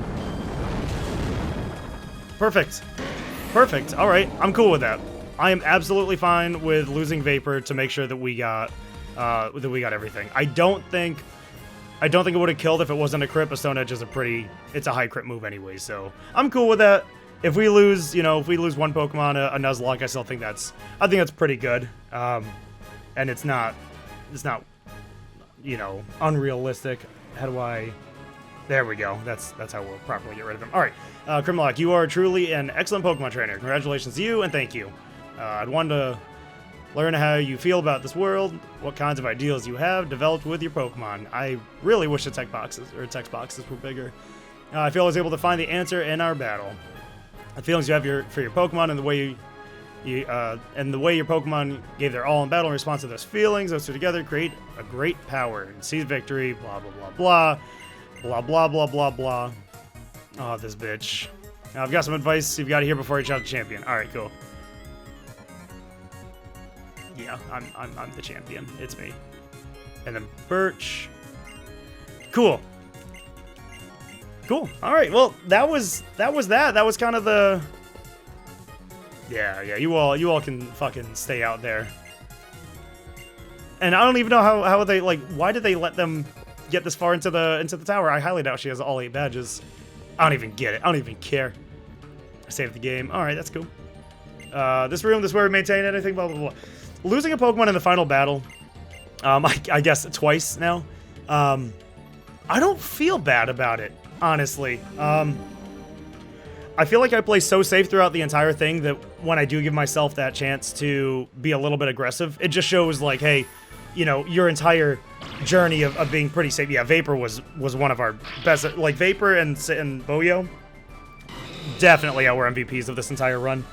Perfect. Perfect. All right, I'm cool with that. I am absolutely fine with losing Vapor to make sure that we got everything. I don't think it would have killed if it wasn't a crit, but Stone Edge is it's a high crit move anyway, so I'm cool with that. If we lose, if we lose one Pokemon, a Nuzlocke, I still think that's pretty good. And it's not, unrealistic. How do I? There we go. That's how we'll properly get rid of him. All right, Grimlock, you are truly an excellent Pokemon trainer. Congratulations to you, and thank you. I'd want to learn how you feel about this world, what kinds of ideals you have developed with your Pokemon. I really wish the text boxes were bigger. I feel I was able to find the answer in our battle. The feelings you have for your Pokemon and the way your Pokemon gave their all in battle in response to those feelings, those two together create a great power and seize victory. Blah blah blah blah, blah blah blah blah blah. Oh, this bitch. Now, I've got some advice you've got to hear before you shout the champion. All right, cool. Yeah, I'm the champion. It's me. And then Birch. Cool. Cool. All right. Well, that was that. That was kind of the. Yeah. You all can fucking stay out there. And I don't even know how they why did they let them get this far into the tower? I highly doubt she has all 8 badges. I don't even get it. I don't even care. I saved the game. All right, that's cool. This room, this is where we maintain anything, blah, blah, blah. Losing a Pokemon in the final battle, I guess twice now. I don't feel bad about it, honestly. I feel like I play so safe throughout the entire thing that when I do give myself that chance to be a little bit aggressive, it just shows like, hey, you know, your entire journey of being pretty safe. Yeah, Vapor was one of our best. Like, Vapor and Boyo definitely were MVPs of this entire run.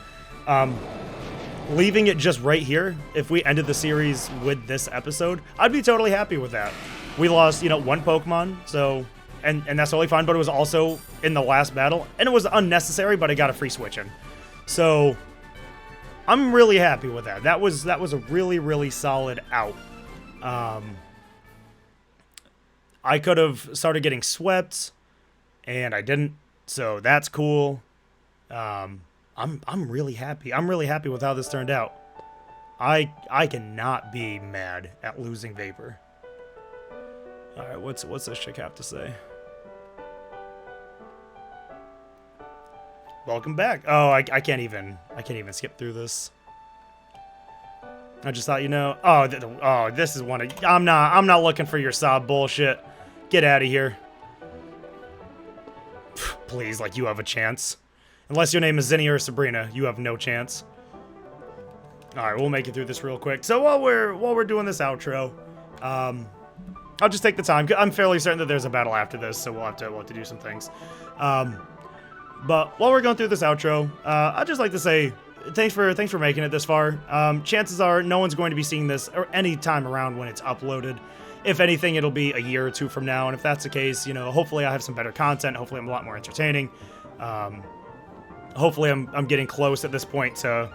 Leaving it just right here, if we ended the series with this episode, I'd be totally happy with that. We lost, you know, one Pokemon, so... And that's totally fine, but it was also in the last battle, and it was unnecessary, but I got a free switch in. So, I'm really happy with that. That was a really, really solid out. I could have started getting swept, and I didn't, so that's cool. I'm really happy. I'm really happy with how this turned out. I cannot be mad at losing Vapor. All right, what's this chick have to say? Welcome back. Oh, I can't even skip through this. I just thought, you know, oh, this is one of, I'm not looking for your sob bullshit. Get out of here. Please, like, you have a chance. Unless your name is Zinnia or Sabrina, you have no chance. All right, we'll make it through this real quick. So while we're doing this outro, I'll just take the time. I'm fairly certain that there's a battle after this, so we'll have to do some things. But while we're going through this outro, I'd just like to say thanks for making it this far. Chances are no one's going to be seeing this or any time around when it's uploaded. If anything, it'll be a year or two from now, and if that's the case, you know, hopefully I have some better content. Hopefully I'm a lot more entertaining. Hopefully I'm getting close at this point to,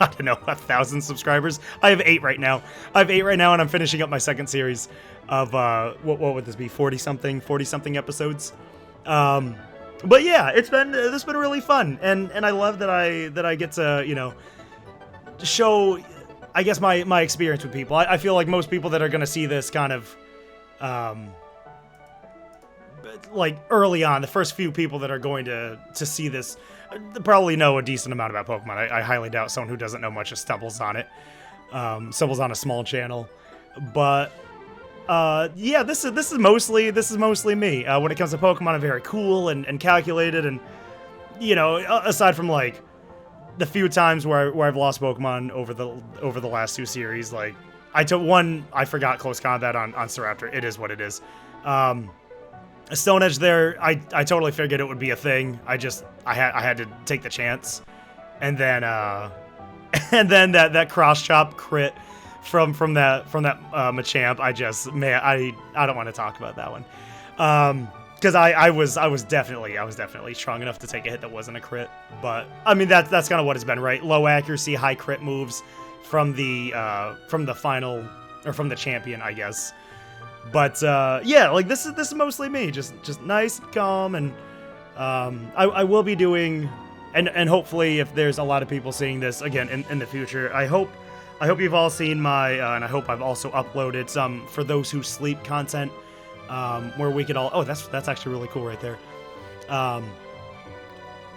I don't know, 1,000 subscribers. I have 8 right now. And I'm finishing up my second series of, what would this be, 40-something episodes. But yeah, this has been really fun, and I love that I get to, you know, show, I guess, my experience with people. I feel like most people that are going to see this kind of, like, early on, the first few people that are going to see this probably know a decent amount about Pokemon. I highly doubt someone who doesn't know much just stumbles on it. Stumbles on a small channel. But yeah, this is mostly me. When it comes to Pokemon, I'm very cool and calculated, and, you know, aside from, like, the few times where I've lost Pokemon over the last 2 series, like, I forgot Close Combat on Staraptor. It is what it is. Stone Edge there, I totally figured it would be a thing. I had to take the chance, and then that cross chop crit from that Machamp. I don't want to talk about that one, because I was definitely strong enough to take a hit that wasn't a crit. But I mean that's kind of what it's been, right? Low accuracy, high crit moves from the final, or from the champion, I guess. But yeah, like this is mostly me, just nice and calm, and I will be doing, and hopefully if there's a lot of people seeing this again in the future, I hope you've all seen my and I hope I've also uploaded some For Those Who Sleep content, where we could all, that's actually really cool right there.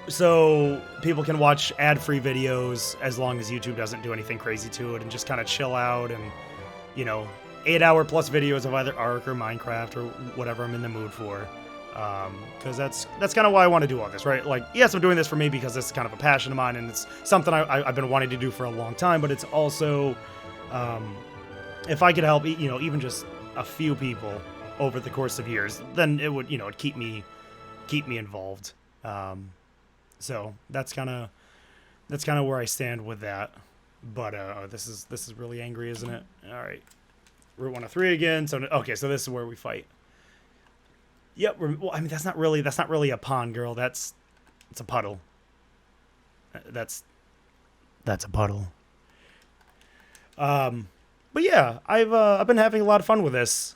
So people can watch ad-free videos as long as YouTube doesn't do anything crazy to it, and just kind of chill out, and, you know, 8-hour plus videos of either Ark or Minecraft or whatever I'm in the mood for. Because that's kind of why I want to do all this, right? Like, yes, I'm doing this for me because this is kind of a passion of mine, and it's something I've been wanting to do for a long time, but it's also, if I could help, you know, even just a few people over the course of years, then it would, you know, keep me involved. So that's kind of where I stand with that. But this is really angry, isn't it? All right. Route 103 again. So okay, so this is where we fight. Yep. Well, I mean, that's not really a pond, girl. It's a puddle. That's a puddle. But yeah, I've been having a lot of fun with this.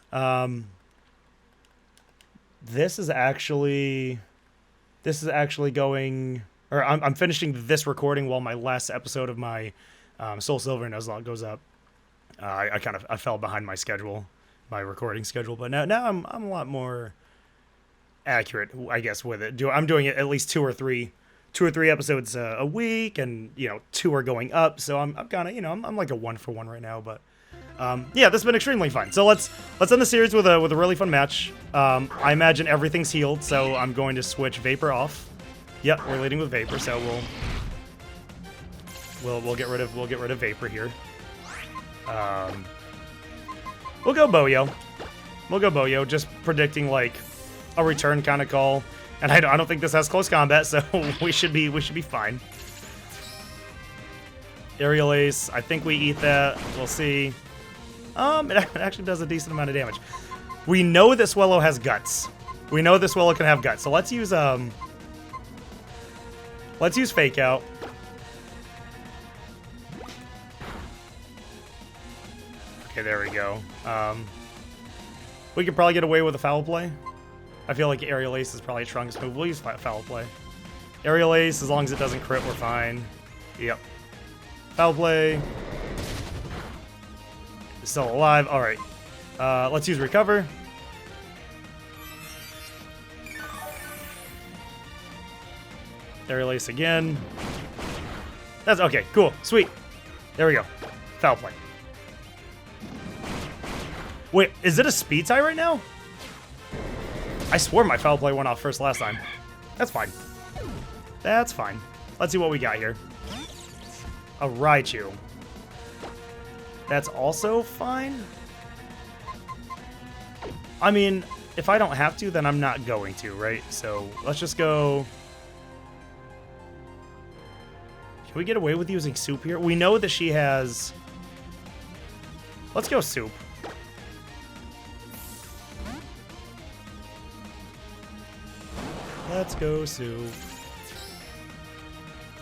This is actually going, or I'm finishing this recording while my last episode of my Soul Silver and Nuzlocke goes up. I fell behind my recording schedule, but now I'm a lot more accurate, I guess, with it. I'm doing it at least two or three 2 or 3 episodes a week, and 2 are going up. So I'm kind of I'm like a 1-for-1 right now, but yeah, this has been extremely fun. So let's end the series with a really fun match. I imagine everything's healed, so I'm going to switch Vapor off. Yep, we're leading with Vapor, so we'll get rid of Vapor here. We'll go Boyo. We'll go Boyo, just predicting like a return kind of call. And I don't think this has close combat, so we should be fine. Aerial Ace, I think we eat that. We'll see. It actually does a decent amount of damage. We know that Swellow has guts. We know that Swellow can have guts. So let's use Fake Out. Okay, there we go. We could probably get away with a Foul Play. I feel like Aerial Ace is probably the strongest move. We'll use Foul Play. Aerial Ace, as long as it doesn't crit, we're fine. Yep. Foul Play. Still alive. All right. Let's use Recover. Aerial Ace again. That's okay. Cool. Sweet. There we go. Foul Play. Wait, is it a speed tie right now? I swore my Foul Play went off first last time. That's fine. That's fine. Let's see what we got here. A Raichu. That's also fine. I mean, if I don't have to, then I'm not going to, right? So let's just go. Can we get away with using Soup here? We know that she has. Let's go Soup. Let's go Soup.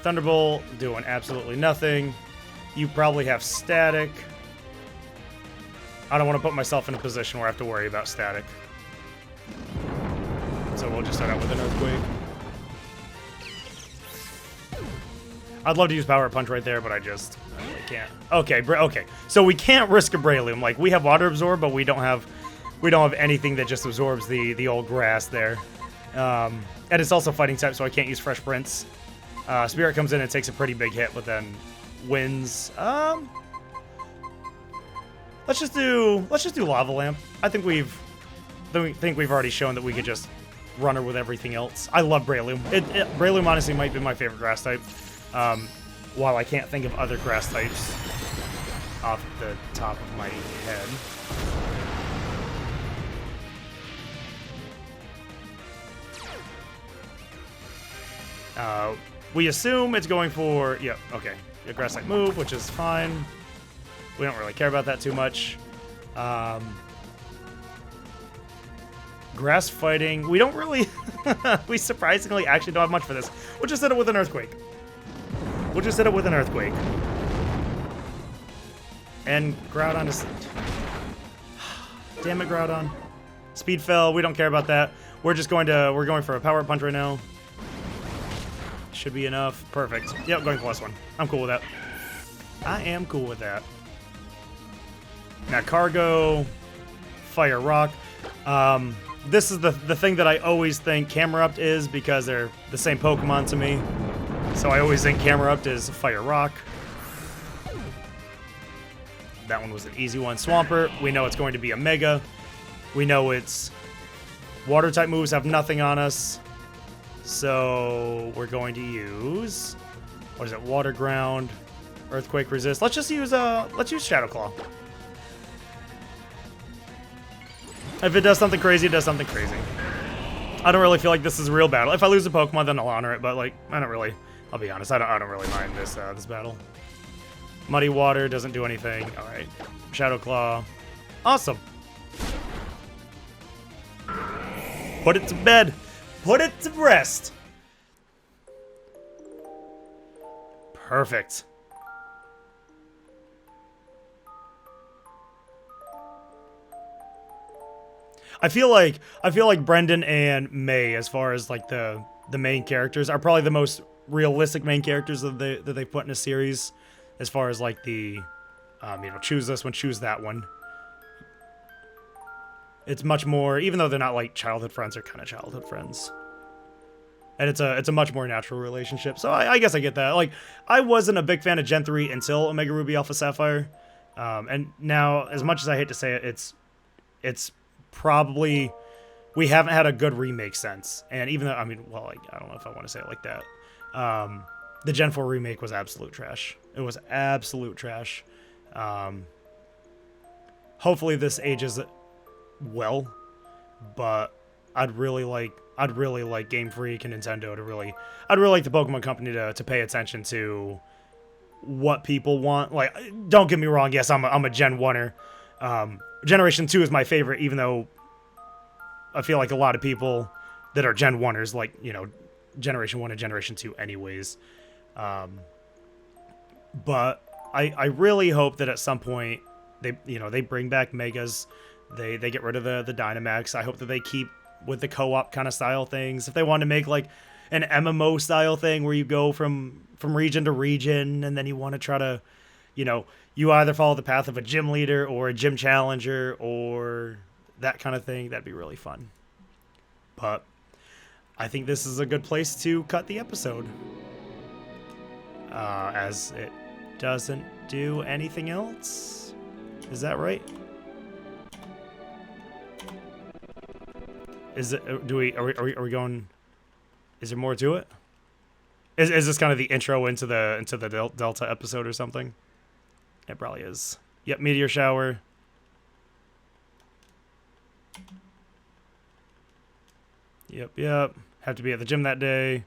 Thunderbolt doing absolutely nothing. You probably have Static. I don't want to put myself in a position where I have to worry about Static. So we'll just start out with an Earthquake. I'd love to use Power Punch right there, but I really can't. Okay, okay. So we can't risk a Breloom. Like, we have Water Absorb, but we don't have anything that just absorbs the old grass there. And it's also fighting type, so I can't use Fresh Prince. Spirit comes in and takes a pretty big hit, but then wins. Let's just do Lava Lamp. I think we've already shown that we could just run her with everything else. I love Breloom. Breloom honestly might be my favorite grass type. While I can't think of other grass types off the top of my head. We assume it's going for, yeah, okay, a grass type move, which is fine. We don't really care about that too much. Grass fighting, we don't really, we surprisingly actually don't have much for this. We'll just hit it with an Earthquake. And Groudon is, damn it, Groudon. Speed fell, we don't care about that. We're going for a Power Punch right now. Should be enough. Perfect. Yep, going +1. I'm cool with that. I am cool with that. Now, Cargo, Fire Rock. This is the thing that I always think Camerupt is, because they're the same Pokemon to me. So I always think Camerupt is Fire Rock. That one was an easy one. Swampert, we know it's going to be a Mega. We know its Water-type moves have nothing on us. So we're going to use, what is it, Water Ground, Earthquake Resist. Let's use Shadow Claw. If it does something crazy, it does something crazy. I don't really feel like this is a real battle. If I lose a Pokemon, then I'll honor it, but like, I'll be honest, I don't really mind this battle. Muddy Water doesn't do anything. All right, Shadow Claw. Awesome. Put it to bed. Put it to rest. Perfect. I feel like Brendan and May, as far as like the main characters, are probably the most realistic main characters that they put in a series. As far as like the, choose this one, choose that one. It's much more, even though they're not like childhood friends, they're kind of childhood friends. And it's a much more natural relationship. So I guess I get that. Like, I wasn't a big fan of Gen 3 until Omega Ruby Alpha Sapphire. And now, as much as I hate to say it, it's probably, we haven't had a good remake since. And even though, I mean, well, like, I don't know if I want to say it like that. The Gen 4 remake was absolute trash. It was absolute trash. Hopefully this ages well, but I'd really like Game Freak and Nintendo to I'd really like the Pokemon Company to pay attention to what people want. Like, don't get me wrong, yes, I'm a Gen 1er. Generation 2 is my favorite, even though I feel like a lot of people that are Gen 1ers, like, you know, Generation 1 and Generation 2 anyways. But I really hope that at some point they bring back Megas, they get rid of the Dynamax. I hope that they keep with the co-op kind of style things. If they want to make like an MMO style thing where you go from region to region and then you want to try to, you either follow the path of a gym leader or a gym challenger or that kind of thing, that'd be really fun. But I think this is a good place to cut the episode, as it doesn't do anything else. Is that right? Is it? Are we going? Is there more to it? Is this kind of the intro into the Delta episode or something? It probably is. Yep, meteor shower. Yep. Have to be at the gym that day.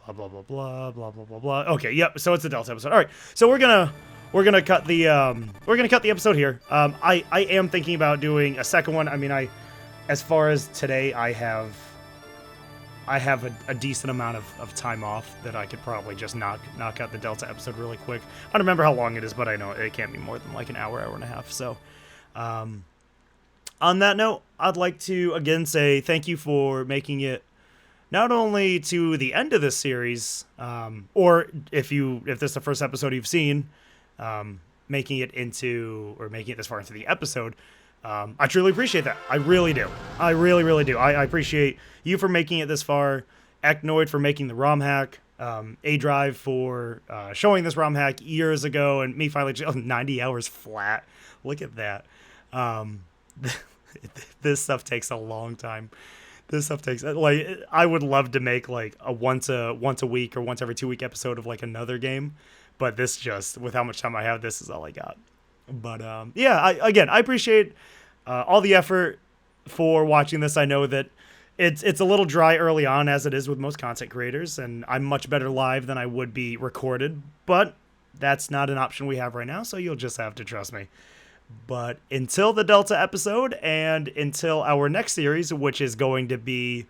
Blah blah blah blah blah blah blah blah. Okay, yep. So it's the Delta episode. All right. So we're gonna cut the episode here. I am thinking about doing a second one. I mean, as far as today, I have a decent amount of time off that I could probably just knock out the Delta episode really quick. I don't remember how long it is, but I know it can't be more than like an hour and a half. So, on that note, I'd like to again say thank you for making it not only to the end of this series, or if this is the first episode you've seen, making it this far into the episode. I truly appreciate that. I really do. I really, really do. I appreciate you for making it this far, Eknoid for making the ROM hack, A-Drive for showing this ROM hack years ago, and me finally 90 hours flat. Look at that. This stuff takes a long time. This stuff takes, like, I would love to make like a once a week or once every 2 week episode of like another game, but this just, with how much time I have, this is all I got. But yeah, I appreciate all the effort for watching this. I know that it's a little dry early on, as it is with most content creators, and I'm much better live than I would be recorded, but that's not an option we have right now, so you'll just have to trust me. But until the Delta episode and until our next series, which is going to be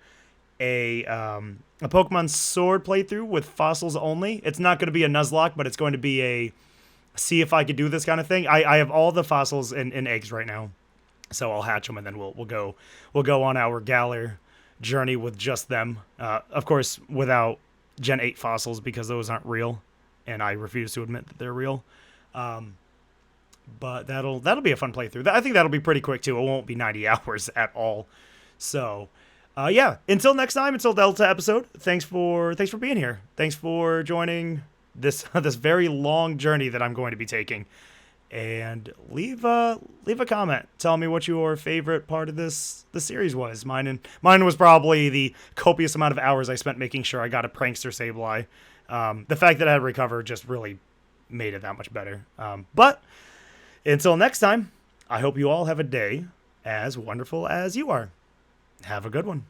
a Pokemon Sword playthrough with fossils only. It's not going to be a Nuzlocke, but it's going to be a see if I could do this kind of thing. I have all the fossils in eggs right now, so I'll hatch them and then we'll go on our Galar journey with just them. Of course, without Gen 8 fossils, because those aren't real, and I refuse to admit that they're real. But that'll be a fun playthrough. I think that'll be pretty quick too. It won't be 90 hours at all. So, yeah. Until next time, until Delta episode. Thanks for being here. Thanks for joining this very long journey that I'm going to be taking. And leave a comment. Tell me what your favorite part of the series was. Mine was probably the copious amount of hours I spent making sure I got a prankster Sableye. The fact that I had recover just really made it that much better. But until next time, I hope you all have a day as wonderful as you are. Have a good one.